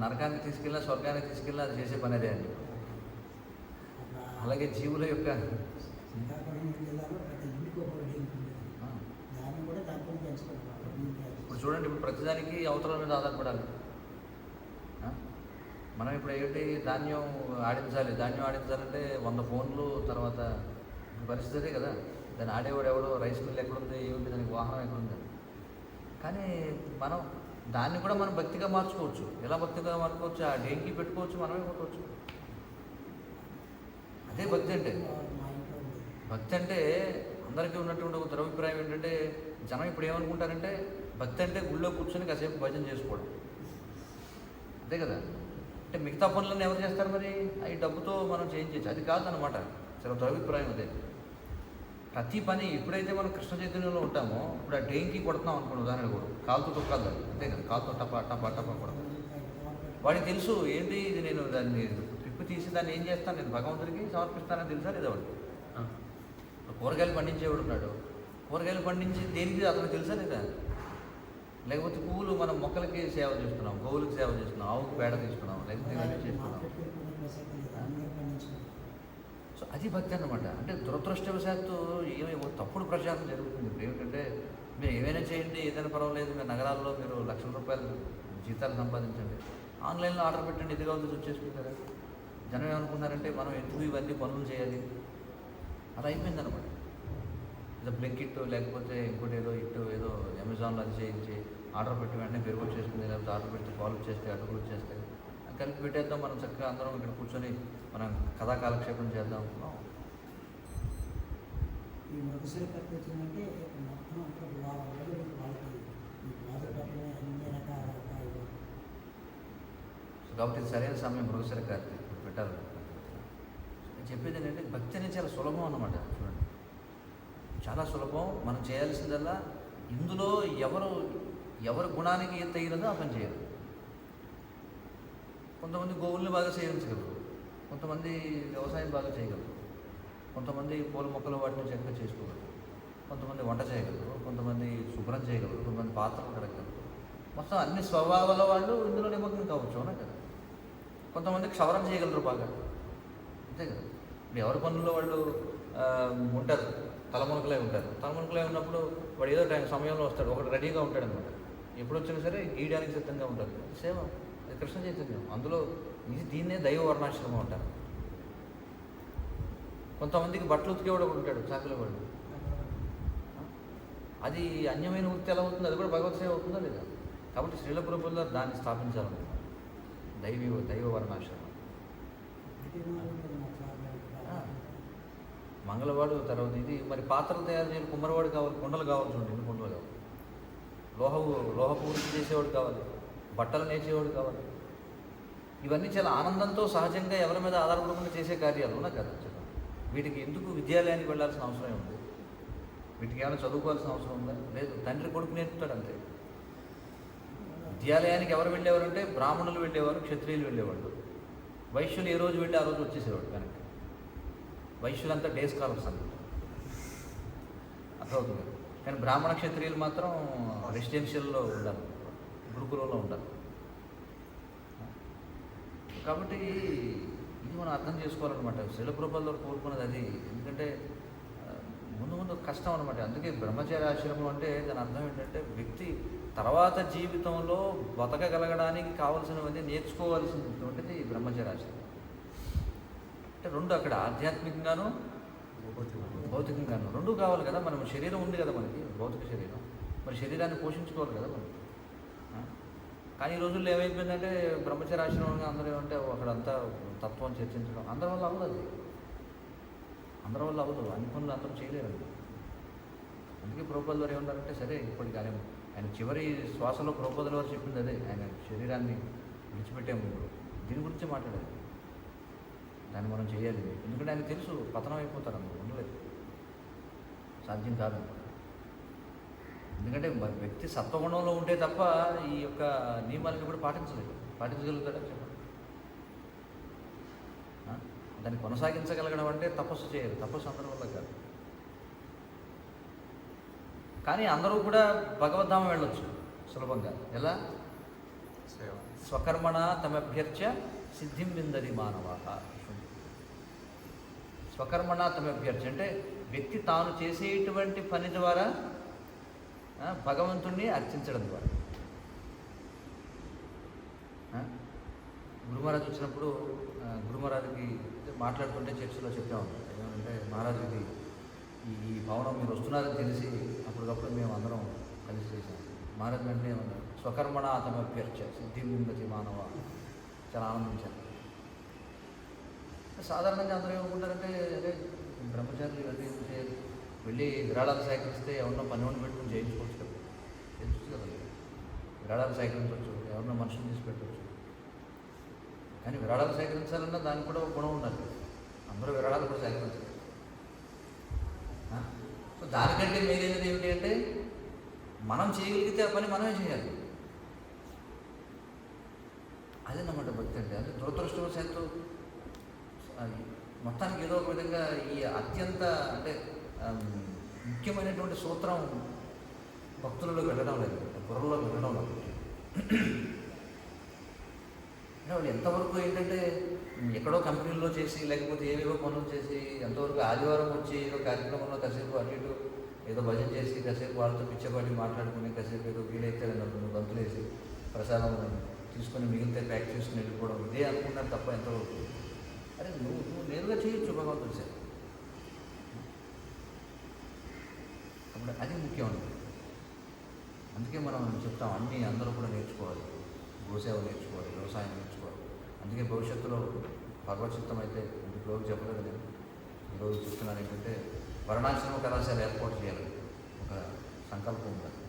నరకానికి తీసుకెళ్ళినా స్వర్గానికి తీసుకెళ్ళినా అది చేసే పని అదే అండి. అలాగే జీవుల యొక్క ఇప్పుడు చూడండి, ఇప్పుడు ప్రతిదానికి అవతల మీద ఆధారపడాలి. మనం ఇప్పుడు ఏంటి ధాన్యం ఆడించాలంటే 100 ఫోన్లు, తర్వాత పరిస్థితి కదా. దాన్ని ఆడేవాడు ఎవడో, రైస్ మిల్ ఎక్కడుంది, ఏమిటి, దానికి వాహనం ఎక్కడుంది. కానీ మనం దాన్ని కూడా మనం భక్తిగా మార్చుకోవచ్చు. ఎలా భక్తిగా మార్చుకోవచ్చు? ఆ డేంకి పెట్టుకోవచ్చు, మనమే కొట్టుకోవచ్చు. అదే భక్తి అంటే. భక్తి అంటే అందరికీ ఉన్నటువంటి ఒక దురభిప్రాయం ఏంటంటే జనం ఇప్పుడు ఏమనుకుంటారంటే భక్తి అంటే గుళ్ళో కూర్చొని కాసేపు భజన చేసుకోవడం, అంతే కదా. అంటే మిగతా పనులను ఎవరు చేస్తారు మరి? అవి డబ్బుతో మనం చేయించవచ్చు. అది కాదనమాట, చాలా దురభిప్రాయం అదే. ప్రతి పని ఎప్పుడైతే మనం కృష్ణ చైతన్యంలో ఉంటామో ఇప్పుడు ఆ డేంకి కొడుతున్నాం అనుకోండి, ఉదాహరణ కూడా కాలుతో తొక్కాలి, అంతే కదా. కాలుతో టపా కొడతాం. వాడికి తెలుసు ఏంటి ఇది, నేను దాన్ని ట్రిప్ తీసి దాన్ని ఏం చేస్తాను, నేను భగవంతుడికి సమర్పిస్తానని తెలుసా లేదా? వాడు కూరగాయలు పండించేవాడు ఉన్నాడు, కూరగాయలు పండించి దేనికి అతను తెలుసా లేదా? లేకపోతే పువ్వులు మనం మొక్కలకి సేవ చేస్తున్నాం, గోవులకు సేవ చేస్తున్నాం, ఆవుకు పేడ తీసుకున్నాం, లేకపోతే ఇవన్నీ చేస్తున్నాం. సో అది భక్తి అన్నమాట. అంటే దురదృష్టవశాత్తు ఏమేమో తప్పుడు ప్రచారం జరుగుతుంది. ఇప్పుడు ఏమిటంటే మీరు ఏమైనా చేయండి, ఏదైనా పర్వాలేదు, మీరు నగరాల్లో మీరు లక్షల రూపాయలు జీతాలు సంపాదించండి, ఆన్లైన్లో ఆర్డర్ పెట్టండి, ఇది కావాల్సి వచ్చేసుకుంటారు. జనం ఏమనుకున్నారంటే మనం ఎందుకు ఇవన్నీ పనులు చేయాలి, అలా అయిపోయింది అనమాట. ఏదో బ్లింకిట్ లేకపోతే ఇంకోటి ఏదో అమెజాన్లో అది చేయించి ఆర్డర్ పెట్టి వెంటనే పెరుగు వచ్చేస్తుంది, లేకపోతే ఆర్డర్ పెట్టి పాలు వచ్చేస్తాయి, అటుకులు వచ్చేస్తాయి, కలిపి పెట్టేద్దాం, మనం చక్కగా అందరం ఇక్కడ కూర్చొని మనం కథా కాలక్షేపం చేద్దాం అనుకున్నాం. ఈ మగసిరి కథ వచ్చిందంటే మొత్తం అంతా వాళ్ళకి ఈ బాధపడమే అన్ని రకాల కాబట్టి ఇది సరైన సమయం మృగశిర కార్తీక పెట్టాలి. చెప్పేది ఏంటంటే భక్తి అనేది చాలా సులభం అన్నమాట. చూడండి, చాలా సులభం. మనం చేయాల్సిందల్లా ఇందులో ఎవరి గుణానికి ఏం తగినదో ఆ పని చేయాలి. కొంతమంది గోవుల్ని బాగా సేవించగలరు, కొంతమంది వ్యవసాయం బాగా చేయగలరు, కొంతమంది పూల మొక్కలు వాటిని చక్కగా చేసుకోగలరు, కొంతమంది వంట చేయగలరు, కొంతమంది శుభ్రం చేయగలరు, కొంతమంది పాత్రలు కడగలరు. మొత్తం అన్ని స్వభావాల వాళ్ళు ఇందులో నిమగ్నం కావచ్చు, అవునా కదా. కొంతమంది క్షవరం చేయగలరు బాగా, అంతే కదా. ఇప్పుడు ఎవరి పనుల్లో వాళ్ళు ఉంటారు, తలమునకలే ఉంటారు. తలమునకలే ఉన్నప్పుడు వాడు ఏదో సమయంలో వస్తాడు, ఒకటి రెడీగా ఉంటాడు అనమాట. ఎప్పుడు వచ్చినా సరే గీయడానికి సిద్ధంగా ఉంటారు. సేవ అది కృష్ణ చైతన్యం. అందులో దీన్నే దైవ వర్ణాశ్రమం అంటారు. కొంతమందికి బట్టలు ఉతికేవాడు ఒకడు ఉంటాడు, చాకలివాడు. అది అన్యమైన వృత్తి ఎలా అవుతుంది, అది కూడా భగవత్ సేవ అవుతుందా లేదా. కాబట్టి శ్రీల ప్రభువుల్లో దాన్ని స్థాపించాలన్నమాట, దైవ వర్ణాశ్రమం. మంగళవాడు తర్వాత ఇది మరి పాత్రలు తయారు చేయని కుమ్మరివాడు కావాలి, కుండలు కావాలి. చూడండి, ఎన్ని కుండలు కావాలి. లోహపు వృత్తి చేసేవాడు కావాలి, బట్టలు నేర్చేవాడు కావాలి. ఇవన్నీ చాలా ఆనందంతో సహజంగా ఎవరి మీద ఆధారపడకుండా చేసే కార్యాలు, ఉన్నా కదా. చెప్పండి, వీటికి ఎందుకు విద్యాలయానికి వెళ్ళాల్సిన అవసరం ఉంది? వీటికి ఏమైనా చదువుకోవాల్సిన అవసరం ఉందా? లేదు. తండ్రి కొడుకు నేర్పుతాడు అంతే. విద్యాలయానికి ఎవరు వెళ్ళేవారంటే బ్రాహ్మణులు వెళ్ళేవారు, క్షత్రియులు వెళ్ళేవాళ్ళు. వైశ్యులు ఏ రోజు వెళ్ళి ఆ రోజు వచ్చేసేవాడు కనుక. వైశ్యులంతా డే స్కాలర్స్ అన్నమాట, అర్థమవుతుంది. కానీ బ్రాహ్మణ క్షత్రియులు మాత్రం రెసిడెన్షియల్లో ఉండాలి, గురుకులంలో ఉండాలి. కాబట్టి ఇది మనం అర్థం చేసుకోవాలన్నమాట. శ్రీల ప్రభువుల కోరుకున్నది అది. ఎందుకంటే ముందు కష్టం అనమాట. అందుకే బ్రహ్మచర్య ఆశ్రమం అంటే దాని అర్థం ఏంటంటే వ్యక్తి తర్వాత జీవితంలో బతకగలగడానికి కావాల్సినవన్నీ నేర్చుకోవాల్సినటువంటిది బ్రహ్మచర్య ఆశ్రమం. అంటే రెండు, అక్కడ ఆధ్యాత్మికంగాను భౌతికంగాను రెండు కావాలి కదా. మనం శరీరం ఉంది కదా మనకి, భౌతిక శరీరం. మరి శరీరాన్ని పోషించుకోవాలి కదా మనం. కానీ ఈ రోజుల్లో ఏమైపోయిందంటే బ్రహ్మచర్య ఆశ్రమంగా అందరూ ఏమంటే అక్కడంతా తత్వం చర్చించడం అందరి వల్ల అవ్వదు. అది అందరి వల్ల అవ్వదు, అన్ని పనులు అందరూ చేయలేరండి. అందుకే ప్రభుపాదుల వారు ఏమన్నారంటే, సరే ఇప్పటికి ఆయన చివరి శ్వాసలో ప్రభుపాదుల వారు చెప్పింది అదే. ఆయన శరీరాన్ని విడిచిపెట్టే ముందు దీని గురించి మాట్లాడారు. దాన్ని మనం చేయాలి, ఎందుకంటే ఆయన తెలుసు పతనం అయిపోతారు, అందులో ఉండలేదు, సాధ్యం కాదు. ఎందుకంటే వ్యక్తి సత్వగుణంలో ఉంటే తప్ప ఈ యొక్క నియమాలను కూడా పాటించగలుగుతాడా చెప్పండి. దాన్ని కొనసాగించగలగడం అంటే తపస్సు చేయాలి. తపస్సు అందరి వల్ల కాదు. కానీ అందరూ కూడా భగవద్ధామం వెళ్ళొచ్చు సులభంగా. ఎలా? స్వకర్మణ తమభ్యర్చ్య సిద్ధిం విందది మానవాః. స్వకర్మణ తమభ్యర్చ్య అంటే వ్యక్తి తాను చేసేటువంటి పని ద్వారా భగవంతుణ్ణి అర్చించడం ద్వారా. గురుమహారాజు వచ్చినప్పుడు గురుమహారాజుకి మాట్లాడుతుంటే చర్చలో చెప్పాము ఏమంటే, మహారాజుకి ఈ భవనం మీరు వస్తున్నారని తెలిసి అప్పటికప్పుడు మేము అందరం కలిసి చేసాం. మహారాజు వెంటనే ఏమన్నారు, స్వకర్మణ తమభ్యర్చ సిద్ధిం విందతి మానవ. చాలా ఆనందించాను. సాధారణంగా అందరూ ఏమనుకుంటారంటే, అదే బ్రహ్మచారులు ఇవన్నీ చేయాలి, వెళ్ళి విరాళాలు సేకరిస్తే ఎవరినో పనివాడిని పెట్టుకుని చేయించుకోవచ్చు కదా, తెలుసు కదా. విరాళాలు సేకరించవచ్చు, ఎవరినో మనుషులు తీసి పెట్టవచ్చు. కానీ విరాళాలు సేకరించాలన్నా దానికి కూడా ఒక గుణం ఉండాలి. అందరూ విరాళాలు కూడా సేకరించాలి. సో దానికంటే మేలైనది ఏమిటి అంటే, మనం చేయగలిగితే ఆ పని మనమే చేయాలి. అదేనమాట భక్తి అంటే. అది దురదృష్టవశాత్తు మొత్తానికి ఏదో ఒక విధంగా ఈ అత్యంత అంటే ముఖ్యమైనటువంటి సూత్రం భక్తులలో వెళ్ళడం లేదు, బుర్రలో వెళ్ళడం లేదు. అంటే వాళ్ళు ఎంతవరకు ఏంటంటే ఎక్కడో కంపెనీల్లో చేసి లేకపోతే ఏవేవో పనులు చేసి ఎంతవరకు ఆదివారం వచ్చి ఏదో కార్యక్రమంలో కాసేపు అటు ఇటు ఏదో భజన చేసి కాసేపు వాళ్ళతో పిచ్చపాటి మాట్లాడుకుని కాసేపు ఏదో వీలైతే రెండు గంతులు వేసి ప్రసాదం తీసుకొని మిగిలితే ప్యాక్ చేసుకుని వెళ్ళిపోవడం ఇదే అనుకున్నారు తప్ప ఎంతవరకు. అరే నువ్వు నేరుగా చేయొచ్చు భగవంతుడు సార్. అప్పుడు అది ముఖ్యం అండి. అందుకే మనం చెప్తాం అన్నీ అందరూ కూడా నేర్చుకోవాలి. గోసేవ నేర్చుకోవాలి, వ్యవసాయం నేర్చుకోవాలి. అందుకే భవిష్యత్తులో భగవద్చిత్తం అయితే ఇంటికి చెప్పలేదు నేను ఈరోజు చెప్తున్నాను ఏంటంటే వర్ణాశ్రమ కళాశాల ఏర్పాటు చేయాలి ఒక సంకల్పం ఉండాలి.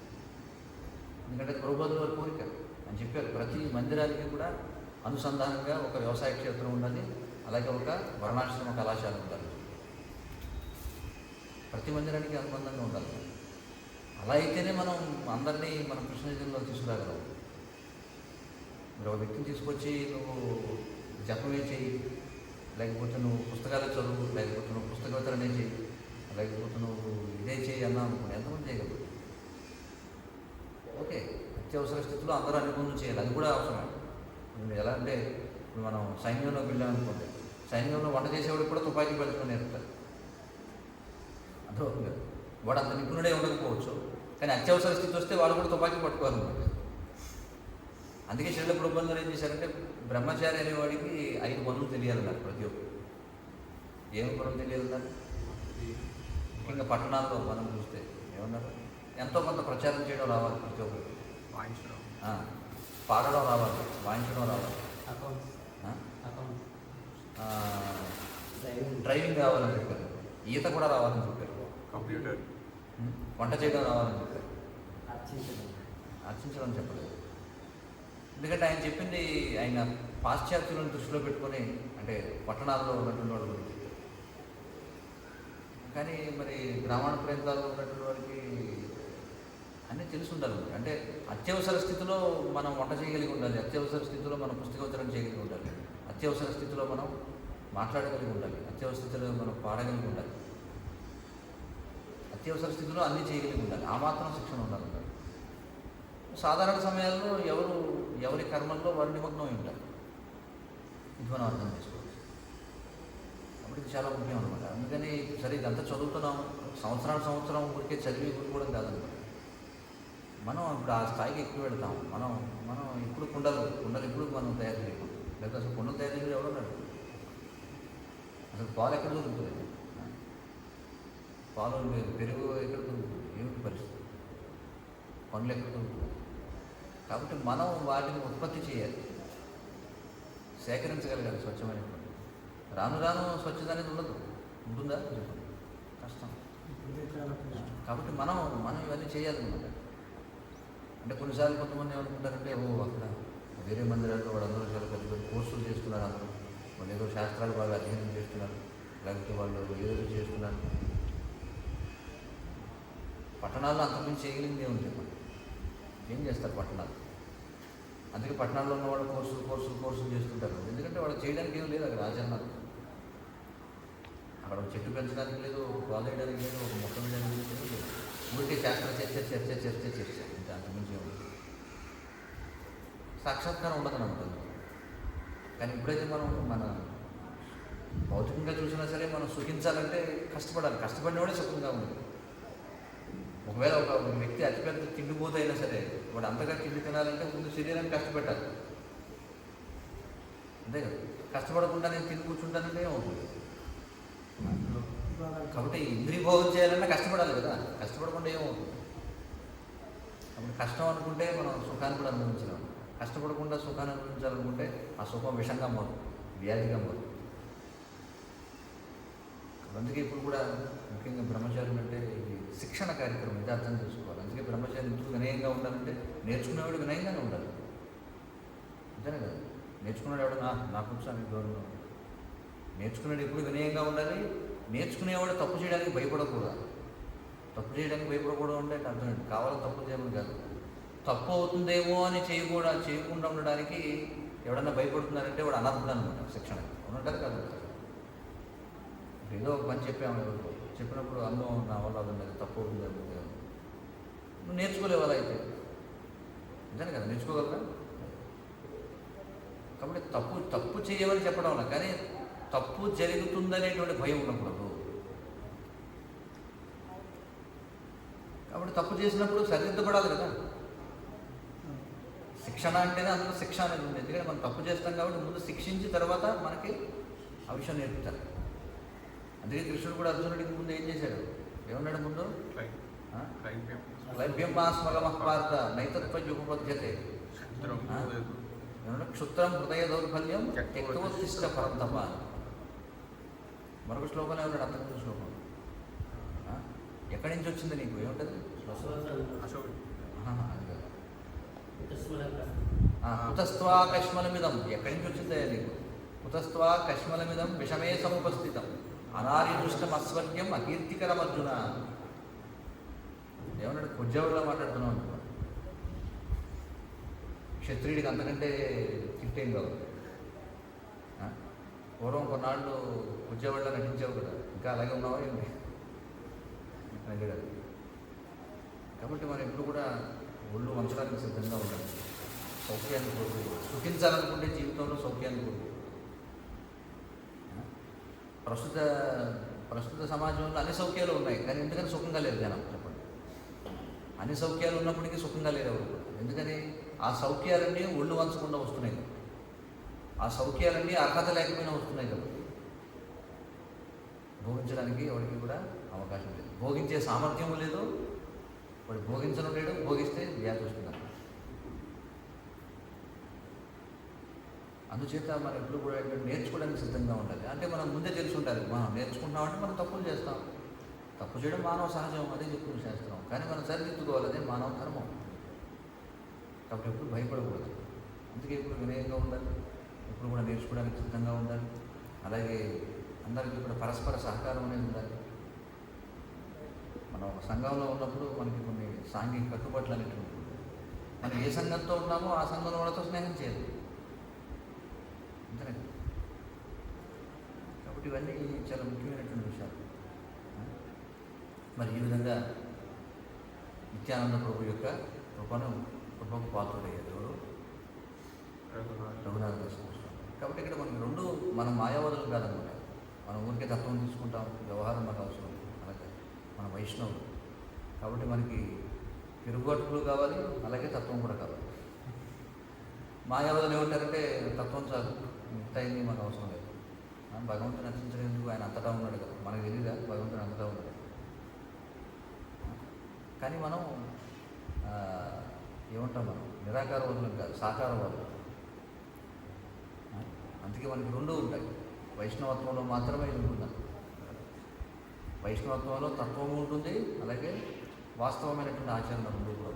ఎందుకంటే ప్రభుత్వ వారి కోరిక అని చెప్పారు. ప్రతి మందిరానికి కూడా అనుసంధానంగా ఒక వ్యవసాయ క్షేత్రం ఉండాలి, అలాగే ఒక వర్ణాశ్రమ కళాశాల ఉండాలి. ప్రతి మందిరానికి అనుబంధంగా ఉండాలి. అలా అయితేనే మనం అందరినీ మన కృష్ణజీలో తీసుకురాగలం. మీరు ఒక వ్యక్తిని తీసుకొచ్చి నువ్వు జపమే చేయి, లేకపోతే నువ్వు పుస్తకాలు చదువు, లేకపోతే నువ్వు పుస్తక వితరణే చేయి, లేకపోతే నువ్వు ఇదే చేయి అన్నా అనుకోండి ఎంతమంది చేయగలరు? ఓకే, అత్యవసర స్థితిలో అందరూ అన్ని పనులు చేయాలి, అది కూడా అవసరమే. ఎలా అంటే ఇప్పుడు మనం సైన్యంలోకి వెళ్ళామనుకోండి, సైన్యంలో వంట చేసేవాడికి కూడా తుపాకీ పెట్టుకుని నేర్పుతారు. అర్థమవుతుంది కదా. వాడు అంత నిపుణుడే ఉండకపోవచ్చు, కానీ అత్యవసర స్థితి వస్తే వాడు కూడా తుపాకీ పట్టుకోవాలన్నమాట. అందుకే శరీర ప్రభుత్వం ఏం చేశారంటే బ్రహ్మచారి అనేవాడికి 5 పనులు తెలియాలన్నారు ప్రతి ఒక్కరు. ఏం పనులు తెలియాలన్నారు? ముఖ్యంగా పట్టణాల్లో మనం చూస్తే ఏమన్నారు, ఎంతో కొంత ప్రచారం చేయడం రావాలి ప్రతి ఒక్కరికి, వాయించడం, పాడడం రావాలి, వాయించడం రావాలి, డ్రైవింగ్ రావాలని చెప్పారు, ఈత కూడా రావాలని చెప్పారు, కంప్యూటర్, వంట చేయడం రావాలని చెప్పారు, అర్చించడం చెప్పలేదు. ఎందుకంటే ఆయన చెప్పింది ఆయన పాశ్చాత్యులను దృష్టిలో పెట్టుకొని, అంటే పట్టణాల్లో ఉన్నటువంటి వాళ్ళ గురించి. కానీ మరి గ్రామాల ప్రాంతాల్లో ఉన్నటువంటి వారికి అన్నీ తెలిసి ఉండాలి. అంటే అత్యవసర స్థితిలో మనం వంట చేయగలిగి ఉండాలి, అత్యవసర స్థితిలో మనం పుస్తకోత్తరం చేయగలిగి ఉండాలి, అత్యవసర స్థితిలో మనం మాట్లాడగలిగి ఉండాలి, అత్యవసర స్థితిలో మనం పాడగలిగి ఉండాలి, అత్యవసర స్థితిలో అన్నీ చేయగలిగి ఉండాలి. ఆ మాత్రం శిక్షణ ఉండాలి. సాధారణ సమయాల్లో ఎవరి కర్మల్లో వారి నిమగ్నం ఉంటారు. ఇది మనం అర్థం చేసుకోవచ్చు. కాబట్టి ఇది చాలా ముఖ్యం అనమాట. అందుకని సరే ఇదంతా చదువుతున్నాం, సంవత్సరం ఊరికే చదివి ఊరుకోవడం కాదనమాట. మనం ఇప్పుడు ఆ స్థాయికి ఎక్కువ వెళ్తాం. మనం ఇప్పుడు కుండలు ఇప్పుడు మనం తయారు చేయడం, లేకపోతే అసలు కుండలు తయారు చేయడం ఎవరున్నాడు? అసలు పాలు ఎక్కడ దొరుకుతుంది? పాలు లేదు, పెరుగు ఎక్కడ దొరుకుతుంది? ఏమిటి పరిస్థితి? పండ్లు ఎక్కడ దొరుకుతుంది? కాబట్టి మనం వాటిని ఉత్పత్తి చేయాలి, సేకరించగలగాలి స్వచ్ఛమైనటువంటి. రాను రాను స్వచ్ఛత అనేది ఉండదు. ఉంటుందా? కష్టం. కాబట్టి మనం ఇవన్నీ చేయాలన్నమాట. అంటే కొన్నిసార్లు కొంతమంది ఏమనుకుంటారంటే అక్కడ వేరే మందిరాల్లో వాళ్ళందరూ చాలా పెద్ద పెద్ద కోర్సులు చేస్తున్నారు, అందరూ వాళ్ళు ఏదో శాస్త్రాలు బాగా అధ్యయనం చేస్తున్నారు, లేకపోతే వాళ్ళు ఏదో చేస్తున్నారు. పట్టణాల్లో అంతకుమించి చేయగలిగింది ఏముంది చెప్పండి? ఏం చేస్తారు పట్టణాలు? అందుకే పట్టణాల్లో ఉన్న వాళ్ళు కోర్సులు చేస్తుంటారు. ఎందుకంటే వాళ్ళు చేయడానికి ఏం లేదు అక్కడ ఆచరణలు. అక్కడ చెట్టు పెంచడానికి లేదు, పాలు వేయడానికి లేదు, ఒక మొక్క వేయడానికి లేదు. ఊరికే శాస్త్ర చర్చ ఇంకా అంతకుమించి ఏముంది? సాక్షాత్కారం ఉండదు నమ్ముతుంది. కానీ ఎప్పుడైతే మన భౌతికంగా చూసినా సరే మనం సుఖించాలంటే కష్టపడాలి. కష్టపడినవాడే సుఖంగా ఉంది. ఒకవేళ ఒక వ్యక్తి అతిపెద్ద తిండిపోతే అయినా సరే వాడు అంతగా తిండి తినాలంటే ముందు శరీరాన్ని కష్టపెట్టాలి, అంతే కదా. కష్టపడకుండా నేను తిని కూర్చుంటానంటే ఏమవుతుంది? కాబట్టి ఇంద్రియ భోగం చేయాలన్నా కష్టపడాలి కదా, కష్టపడకుండా ఏమవుతుంది? అప్పుడు కష్టం అనుకుంటే మనం సుఖాన్ని కూడా అనుభవించలేము. కష్టపడకుండా సుఖాన్ని అనుభవించాలనుకుంటే ఆ సుఖం విషంగా మారుతుంది, వ్యాధిగా మారుతుంది. అందుకే ఇప్పుడు కూడా ముఖ్యంగా బ్రహ్మచారం అంటే ఇది శిక్షణ కార్యక్రమం, ఇది అర్థం చేసుకోవాలి. అందుకే బ్రహ్మచారి ఎందుకు వినయంగా ఉండాలంటే నేర్చుకునేవాడు వినయంగానే ఉండాలి, అంతేనే కదా. నేర్చుకున్నాడు ఎవడు నాకు వచ్చి గౌరవం. నేర్చుకునేది ఎప్పుడు వినయంగా ఉండాలి. నేర్చుకునేవాడు తప్పు చేయడానికి భయపడకూడదు. తప్పు చేయడానికి భయపడకూడదు అంటే అర్థం ఏంటి? కావాలని తప్పు చేయమని కాదు, తప్పు అవుతుందేమో అని చేయకుండా ఉండడానికి ఎవడన్నా భయపడుతున్నారంటే వాడు అనర్థం అనమాట. శిక్షణ ఉన్నట్టు కాదు. ఏదో ఒక పని చెప్పాము ఎవరికో, చెప్పినప్పుడు అనుభవం నా వల్ల అది ఉండదు, తప్పు అవుతుందేమో. నువ్వు నేర్చుకోలేవు అలా అయితే, అంతేనే కదా, నేర్చుకోగలరా? కాబట్టి తప్పు చేయమని చెప్పడం వల్ల, కానీ తప్పు జరుగుతుందనేటువంటి భయం ఉండకూడదు. కాబట్టి తప్పు చేసినప్పుడు సరిదిద్దపడాలి కదా. శిక్షణ అంటేనే అందులో శిక్ష అనేది ఉంది. ఎందుకంటే మనం తప్పు చేస్తాం కాబట్టి ముందు శిక్షించి తర్వాత మనకి ఆ విషయం నేర్పుతారు. అందుకే కృష్ణుడు కూడా అర్జునుడికి ముందు ఏం చేశాడు? ఏమన్నాడు ముందు? లభ్యమాస్మగమఃపార్థ నైతత్వయుపపద్యతే ఏమన్నా క్షుత్రం హృదయ దౌర్బల్యం త్యక్తోత్తిష్ట పరంతప. మరొక శ్లోకంలో ఉన్నాడు, అంతకుముందు శ్లోకం. ఎక్కడి నుంచి వచ్చింది నీకు? ఏముంటుంది? కుతస్త్వా కష్మలమిదం. ఎక్కడి నుంచి వచ్చిందే నీకు? కుతస్త్వా కష్మలమిదం విషమే సముపస్థితం అనార్యదృష్టం అస్వర్గ్యం అకీర్తికరం అర్జున. ఏమన్నాడు? కుజ్జవుడిలో మాట్లాడుతున్నావు అనుకో. క్షత్రియుడికి అంతకంటే తిట్టేం కాదు. పూర్వం కొన్నాళ్ళు కుజ్జవుడిలో నటించావు కదా, ఇంకా అలాగే ఉన్నావా ఏంటి అంటే కదా. కాబట్టి మనం ఎప్పుడు కూడా ఒళ్ళు వంచడానికి సిద్ధంగా ఉండాలి. సౌఖ్యాన్ని కోరుకు, సుఖించాలనుకుంటే జీవితంలో సౌఖ్యాన్ని కోరుకు. ప్రస్తుత సమాజంలో అన్ని సౌఖ్యాలు ఉన్నాయి, కానీ ఎందుకని సుఖంగా లేరు జనం? చెప్పండి. అన్ని సౌఖ్యాలు ఉన్నప్పటికీ సుఖంగా లేరు ఎవరు. ఎందుకని? ఆ సౌఖ్యాలన్నీ ఒళ్ళు వంచకుండా వస్తున్నాయి కదా. ఆ సౌఖ్యాలన్నీ అర్హత లేకపోయినా వస్తున్నాయి కదా. భోగించడానికి ఎవరికి కూడా అవకాశం లేదు. భోగించే సామర్థ్యం లేదు, వాడు భోగించడం లేడు. భోగిస్తే వ్యాధి వస్తుంది. అందుచేత మనం ఎప్పుడు కూడా నేర్చుకోవడానికి సిద్ధంగా ఉండాలి. అంటే మనం ముందే తెలిసి ఉండాలి, మనం నేర్చుకుంటామంటే మనం తప్పులు చేస్తాం. తప్పు చేయడం మానవ సహజం, అదే చెప్పుకుని చేస్తున్నాం. కానీ మనం సరిదిద్దుకోవాలి, అదే మానవ ధర్మం. కాబట్టి ఎప్పుడు భయపడకూడదు. అందుకే ఇప్పుడు వినయంగా ఉండాలి, ఎప్పుడు కూడా నేర్చుకోవడానికి సిద్ధంగా ఉండాలి. అలాగే అందరికీ కూడా పరస్పర సహకారం అనేది ఉండాలి. మనం ఒక సంఘంలో ఉన్నప్పుడు మనకి కొన్ని సాంఘిక కట్టుబాట్లు అనేవి ఉంటుంది. మనం ఏ సంఘంతో ఉన్నామో ఆ సంఘంలో వాళ్ళతో స్నేహం చేయాలి. అంతేనే. కాబట్టి ఇవన్నీ చాలా ముఖ్యమైనటువంటి విషయాలు. మరి ఈ విధంగా నిత్యానంద ప్రభు యొక్క కృపకు పాత్రుడయ్యారు ఎవరు? రఘునాథ దాస్ గోస్వామి. కాబట్టి ఇక్కడ మనకి రెండు, మనం మాయావాదులు కాదనమాట. మనం ఊరికే తత్వం తీసుకుంటాం, వ్యవహారం మనకు అవసరం. అలాగే మన వైష్ణవులు కాబట్టి మనకి తిరుగుబాటులు కావాలి, అలాగే తత్వం కూడా కావాలి. మాయావాదులు ఏమంటారంటే తత్వం చాలు, మిగతాయింది మనకు అవసరం లేదు. భగవంతుని నటించడానికి ఆయన అంతటా ఉన్నాడు కదా, మనకు తెలియదా భగవంతుని అంతటా ఉన్నాడు. కానీ మనం ఏమంటాం, మనం నిరాకారవాదులం కాదు, సాకారవాదులు. అందుకే మనకి రెండు ఉంటాయి. వైష్ణవత్వంలో మాత్రమే ఇది ఉంటుందా? వైష్ణవత్వంలో తత్వం ఉంటుంది, అలాగే వాస్తవమైనటువంటి ఆచరణ రెండు కూడా.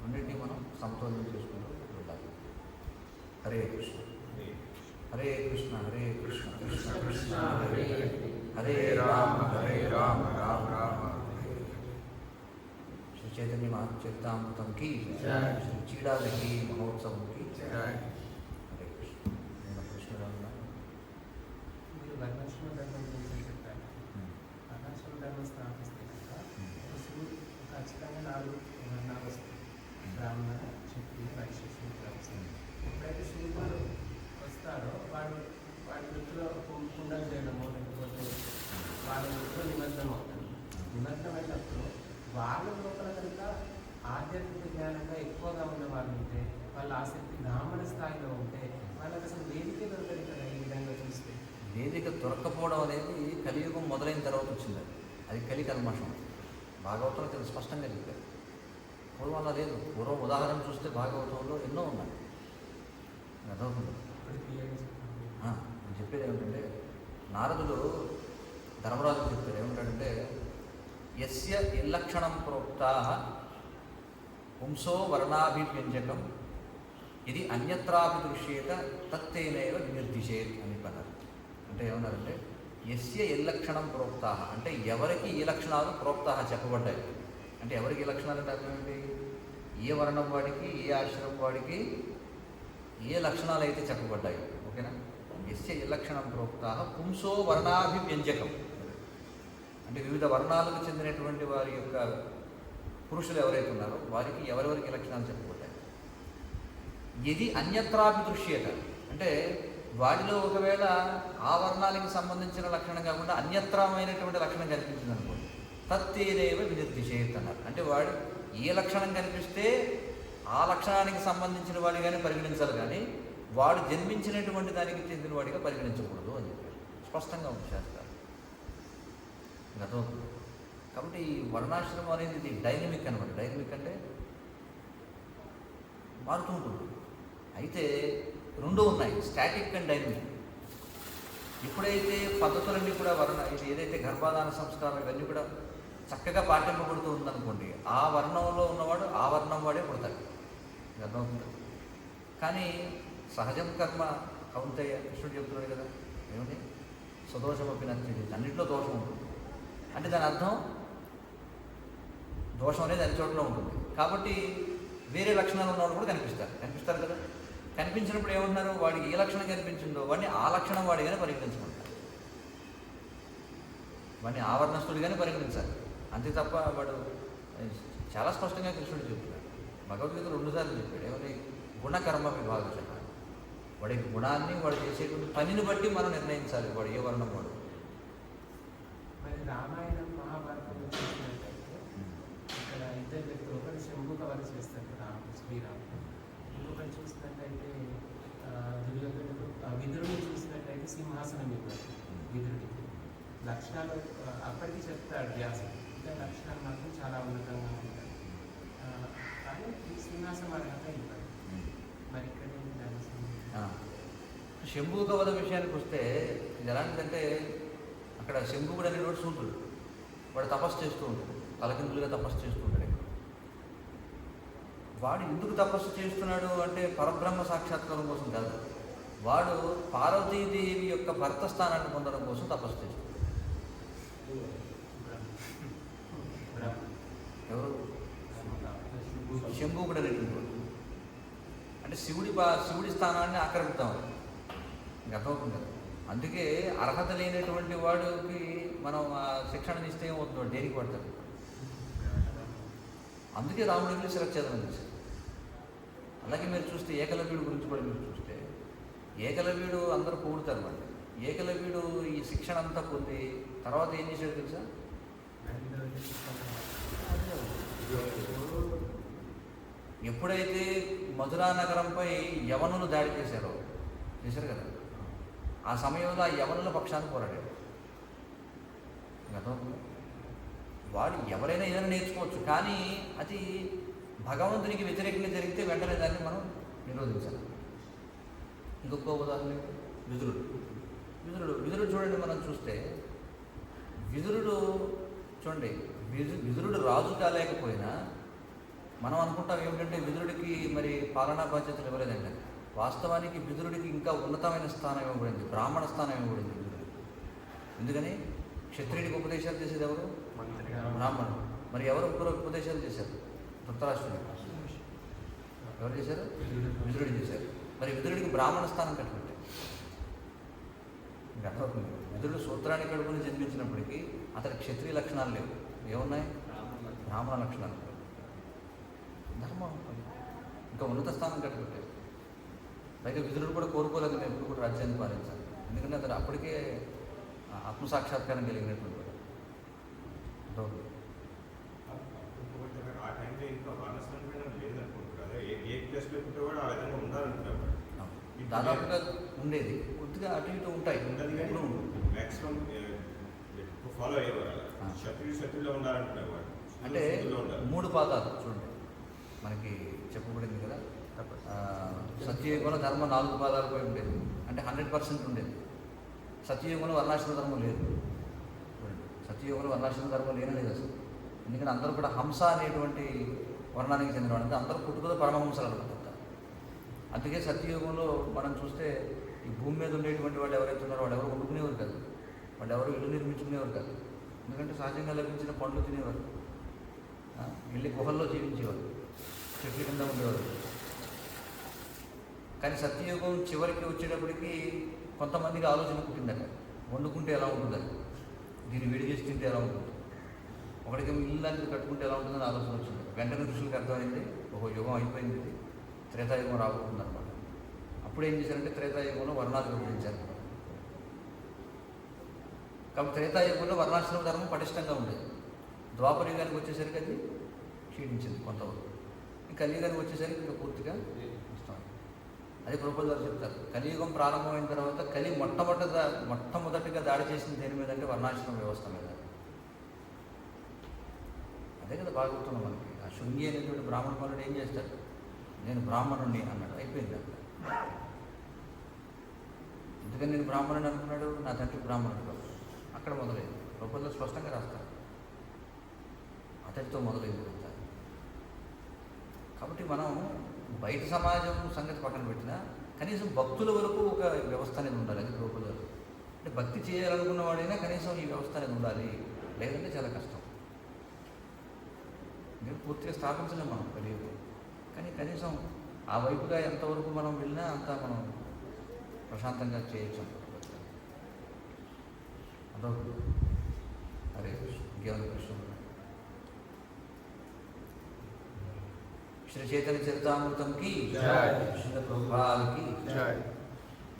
రెండింటినీ మనం సమతుల్యం చేసుకుంటూ ఉండాలి. హరే కృష్ణ హరే కృష్ణ హరే కృష్ణ కృష్ణ కృష్ణ హరే హరే రామ రామ రామ శ్రీ చైతన్య మహాచరితామృతం కి, శ్రీ చీడాలకి మహోత్సవం కి హరే కృష్ణ. నేను కృష్ణరావు మీరు వర్ణాశ్రమ ధర్మం గురించి చెప్పారు. వర్ణాశ్రమ ధర్మం స్థాపిస్తే కనుక ఖచ్చితంగా 4 వర్ణాలు వస్తాయి: బ్రాహ్మణ, క్షత్రియ, వైశ్య, శూద్ర వస్తాయి. ఎప్పుడైతే శూద్రులు వస్తారో వాడి వృత్తిలో కుండలు చేయడము, లేకపోతే వాళ్ళ వృత్తిలో నిమగ్నం అవుతారు. నిమగ్నమైనప్పుడు వాళ్ళ లోపల కనుక ఆధ్యాత్మిక జ్ఞానంగా ఎక్కువగా ఉన్న వాళ్ళు ఉంటే, వాళ్ళ ఆసక్తి బ్రాహ్మణ స్థాయిలో ఉంటే వాళ్ళకి అసలు వేదిక దొరకదు కదా. ఈ విధంగా చూస్తే వేదిక దొరక్కపోవడం అనేది కలియుగం మొదలైన తర్వాత వచ్చింది. అది కలి కల్మషం. భాగవతంలో చాలా స్పష్టంగా చెప్పారు. పూర్వం అలా లేదు. పూర్వం ఉదాహరణ చూస్తే భాగవతంలో ఎన్నో ఉన్నాయి. అర్థమవుతుంది. నేను చెప్పేది ఏమిటంటే, నారదుడు ధర్మరాజుకు చెప్తారు ఏమిటంటే, యస్య ఇల్లక్షణం ప్రోక్తా పుంసో వర్ణాభివ్యంజకం ఇది అన్యత్రాపి దృశ్యేత తత్తేనైవ నిర్దిశేత్ అని అన్నారు. అంటే ఏమన్నారంటే, యస్య ఇల్లక్షణం ప్రోక్తా అంటే ఎవరికి ఈ లక్షణాలు ప్రోక్తా చెప్పబడ్డాయి. అంటే ఎవరికి ఈ లక్షణాలు అంటే అర్థం ఏంటి? ఏ వర్ణం వాడికి, ఏ ఆశ్రమం వాడికి ఏ లక్షణాలు అయితే చెప్పబడ్డాయి. ఓకేనా? యస్య ఇల్లక్షణం ప్రోక్తా పుంసో వర్ణాభివ్యంజకం అంటే వివిధ వర్ణాలకు చెందినటువంటి వారి యొక్క పురుషులు ఎవరైతే ఉన్నారో వారికి ఎవరెవరికి లక్షణాలు చెప్పబడ్డాయి. ఇది అన్యత్రాపి దృశ్యేత అంటే వాటిలో ఒకవేళ ఆ వర్ణానికి సంబంధించిన లక్షణం కాకుండా అన్యత్రమైనటువంటి లక్షణం కనిపించింది అనుకోండి, తత్తేనేవ వినిర్దిశేత్ అన్నారు. అంటే వాడు ఏ లక్షణం కనిపిస్తే ఆ లక్షణానికి సంబంధించిన వాడిగానే పరిగణించాలి, కానీ వాడు జన్మించినటువంటి దానికి చెందిన వాడిగా పరిగణించకూడదు అని చెప్పారు. స్పష్టంగా ఉంది శాస్త్రాలు. గతం కాబట్టి ఈ వర్ణాశ్రమం అనేది ఇది డైనమిక్ అనమాట. డైనమిక్ అంటే మారుతూ ఉంటుంది. అయితే రెండు ఉన్నాయి, స్టాటిక్ అండ్ డైనమిక్. ఎప్పుడైతే పద్ధతులన్నీ కూడా ఇది ఏదైతే గర్భాధాన సంస్కారం ఇవన్నీ కూడా చక్కగా పాటింపబడుతూ ఉందనుకోండి, ఆ వర్ణంలో ఉన్నవాడు ఆ వర్ణం వాడే పుడతాడు. అర్థమవుతుంది. కానీ సహజం కర్మ కౌంతయ్య కృష్ణుడు చెప్తున్నాడు కదా, ఏమిటి సుదోషమపి నచ్చింది, అన్నింటిలో దోషం ఉంటుంది. అంటే దాని అర్థం దోషం అనేది అన్ని చోట్ల ఉంటుంది. కాబట్టి వేరే లక్షణాలు ఉన్నవాడు కూడా కనిపిస్తారు కదా. కనిపించినప్పుడు ఏమంటున్నారు, వాడికి ఏ లక్షణం కనిపించిందో వాడిని ఆ లక్షణం వాడిగానే పరిగణించమంటారు. వాడిని ఆవర్ణస్తుడిగానే పరిగణించాలి, అంతే తప్ప వాడు చాలా స్పష్టంగా కృష్ణుడు చెప్తున్నాడు. భగవద్గీత 2 సార్లు చెప్పాడు. ఏమని? గుణకర్మ విభాగం. వాడి గుణాన్ని వాడు చేసేటువంటి పనిని బట్టి మనం నిర్ణయించాలి వాడు ఏ వర్ణం వాడు. మరి రామాయణం మహాభారతంలో చూసినట్టయితే ఇక్కడ ఇద్దరు వ్యక్తులు, ఒకటి శంభు కవర్ చేస్తారు శ్రీరాముడు, ఇంకొకటి చూసినట్టయితే విదురుని చూసినట్టయితే సింహాసనం ఇవ్వదు. విదురుడికి లక్షణాలు అప్పటికి చెప్తాడు వ్యాసుడు, ఇంకా లక్షణాలు మాత్రం చాలా ఉన్నతంగా ఉంటాయి, కానీ సింహాసనం అర్హత ఇవ్వదు. మరి ఇక్కడ శంభు కవద విషయానికి వస్తే ఇది ఎలాంటిదంటే, అక్కడ శంభుకుడు అనేవాడు సూర్యుడు, వాడు తపస్సు చేస్తూ ఉంటాడు, తలకిందులుగా తపస్సు చేస్తూ ఉంటాడు. వాడు ఎందుకు తపస్సు చేస్తున్నాడు అంటే పరబ్రహ్మ సాక్షాత్కారం కోసం కాదు, వాడు పార్వతీదేవి యొక్క భర్త స్థానాన్ని పొందడం కోసం తపస్సు చేస్తున్నాడు. ఎవరు? శంభుకుడు అనేటువంటి అంటే శివుడి స్థానాన్ని ఆక్రమిస్తాం, అర్థమవుతుంది కదా. అందుకే అర్హత లేనటువంటి వాడికి మనం శిక్షణ ఇస్తే ఏమవుతుంది, దేనికి పడతాడు. అందుకే రాముడికి శిరచ్ఛేదనం చేశారు. అలాగే మీరు చూస్తే ఏకలవ్యుడు గురించి కూడా మీరు చూస్తే, ఏకలవ్యుడు అందరూ పొగుడుతారు అన్నమాట. ఏకలవ్యుడు ఈ శిక్షణ అంతా పొంది తర్వాత ఏం చేశాడు తెలుసా? ఎప్పుడైతే మధురా నగరంపై యవనులు దాడి చేశారు కదా, ఆ సమయంలో ఆ యవనుల పక్షాన్ని పోరాడాడు. వాడు ఎవరైనా ఏదైనా నేర్చుకోవచ్చు, కానీ అది భగవంతునికి వ్యతిరేకంగా జరిగితే వెంటనే దాన్ని మనం నిరోధించాలి. ఇంకొక ఉదాహరణ విదురుడు చూడండి. మనం చూస్తే విదురుడు చూడండి, విదురుడు రాజు కాలేకపోయినా మనం అనుకుంటాం ఏమిటంటే విదురుడికి మరి పాలనా బాధ్యతలు ఇవ్వలేదండి. వాస్తవానికి విదురుడికి ఇంకా ఉన్నతమైన స్థానం ఇవ్వబడింది, బ్రాహ్మణ స్థానం ఇవ్వబడింది విదురుడికి. ఎందుకని? క్షత్రియుడికి ఉపదేశాలు చేసేది ఎవరు? బ్రాహ్మణుడు. మరి ఎవరు ఉపదేశాలు చేశారు? ధృతరాష్ట్రుడు. ఎవరు చేశారు? విదురుడు చేశారు. మరి విదురుడికి బ్రాహ్మణ స్థానం కట్టుకుంటే విదురుడు సూత్రాన్ని కడుపుని జన్మించినప్పటికీ అతని క్షత్రియ లక్షణాలు లేవు, ఏమున్నాయి? బ్రాహ్మణ లక్షణాలు. ధర్మం ఇంకా ఉన్నత స్థానం కట్టుకుంటే. పైగా విదురుడు కూడా కోరుకోలేదు నేను ఎప్పుడు కూడా రాజ్యాన్ని పాలించాలి, ఎందుకంటే అతను అప్పటికే ఆత్మసాక్షాత్కారం కలిగినటువంటి వాడు. ఆ టైంలో ఇంకా వర్ణసంకరణం లేదనుకుంటున్నారు. ఏ ప్లేస్లో కూడా ఆ విధంగా ఉండాలంటున్నారు. దాదాపుగా ఉండేది, కొద్దిగా అటు ఇటు ఉంటాయి, ఉండదు కానీ మ్యాక్సిమం ఫాలో అయ్యేవారు. శత్రులో ఉండాలంటున్నారు వాడు. అంటే 3 పాదాలు చూడండి మనకి చెప్పబడింది కదా. సత్యయుగంలో ధర్మం 4 పాదాలపై ఉండేది, అంటే 100% ఉండేది. సత్యయుగంలో వర్ణాశ్రమ ధర్మం లేదు. సత్యయుగంలో వర్ణాశ్రమ ధర్మం లేదు అసలు. ఎందుకంటే అందరూ కూడా హంస అనేటువంటి వర్ణానికి చెందినవాడు, అంటే అందరూ పుట్టుకతో పరమహంసలు అనుకుంటారు. అందుకే సత్యయుగంలో మనం చూస్తే ఈ భూమి మీద ఉండేటువంటి వాళ్ళు ఎవరైతే ఉన్నారో వాళ్ళు ఎవరు వండుకునేవారు కాదు, వాళ్ళు ఎవరు ఇల్లు నిర్మించుకునేవారు కాదు. ఎందుకంటే సహజంగా లభించిన పండ్లు తినేవారు, వెళ్ళి గుహల్లో జీవించేవారు, చెట్ల కింద ఉండేవారు. కానీ సత్యయుగం చివరికి వచ్చేటప్పటికి కొంతమందికి ఆలోచన పుట్టిందట, వండుకుంటే ఎలా ఉంటుందని, దీన్ని వేడి చేసి తింటే ఎలా ఉంటుంది, ఒకటికి ఇల్లు అనేది కట్టుకుంటే ఎలా ఉంటుందని ఆలోచన వచ్చింది. వెంటనే ఋషులకు అర్థమైంది, ఒక యుగం అయిపోయింది, త్రేతాయుగం రాబోతుందన్నమాట. అప్పుడు ఏం చేశారంటే త్రేతాయుగంలో వర్ణాలు విభజించారు. కాబట్టి త్రేతాయుగంలో వర్ణాశ్రమ ధర్మం పటిష్టంగా ఉండేది. ద్వాపర యుగానికి వచ్చేసరికి అది క్షీణించింది కొంతవరకు. ఈ కలియుగానికి వచ్చేసరికి ఇంకా పూర్తిగా వస్తాం. అది ప్రభుపాదుల వారు చెప్తారు. కలియుగం ప్రారంభమైన తర్వాత మొట్టమొదటిగా దాడి చేసింది దేని మీద అంటే వర్ణాశ్రమ వ్యవస్థ మీద. అదే కదా బాగుతున్నాం మనకి. ఆ శృంగి అనేటువంటి బ్రాహ్మణ పనుడు ఏం చేస్తాడు, నేను బ్రాహ్మణుణ్ణి అన్నాడు, అయిపోయింది అక్కడ. ఎందుకని నేను బ్రాహ్మణుని అనుకున్నాడు, నా తండ్రి బ్రాహ్మణుడు. అక్కడ మొదలైంది. ప్రభుపాదులు స్పష్టంగా రాస్తారు, అతడితో మొదలైంది అంతా. కాబట్టి మనం బయట సమాజం సంగతి పక్కన పెట్టినా కనీసం భక్తుల వరకు ఒక వ్యవస్థ అనేది ఉండాలి. అది ప్రభుపాదులు అంటే భక్తి చేయాలనుకున్న వాడైనా కనీసం ఈ వ్యవస్థ అనేది ఉండాలి, లేదంటే చాలా కష్టం. నేను పూర్తిగా స్థాపించలేం మనం కలియుగం, కానీ కనీసం ఆ వైపుగా ఎంతవరకు మనం వెళ్ళినా అంతా మనం ప్రశాంతంగా చేయొచ్చు అనుకుంటున్నాం. అదొకటి. హరే కృష్ణ. ఇంకేమైనా కృష్ణ శ్రీ చైతన్య చరితామృతంకి జై. శ్రీ ప్రభుపాదకి జై.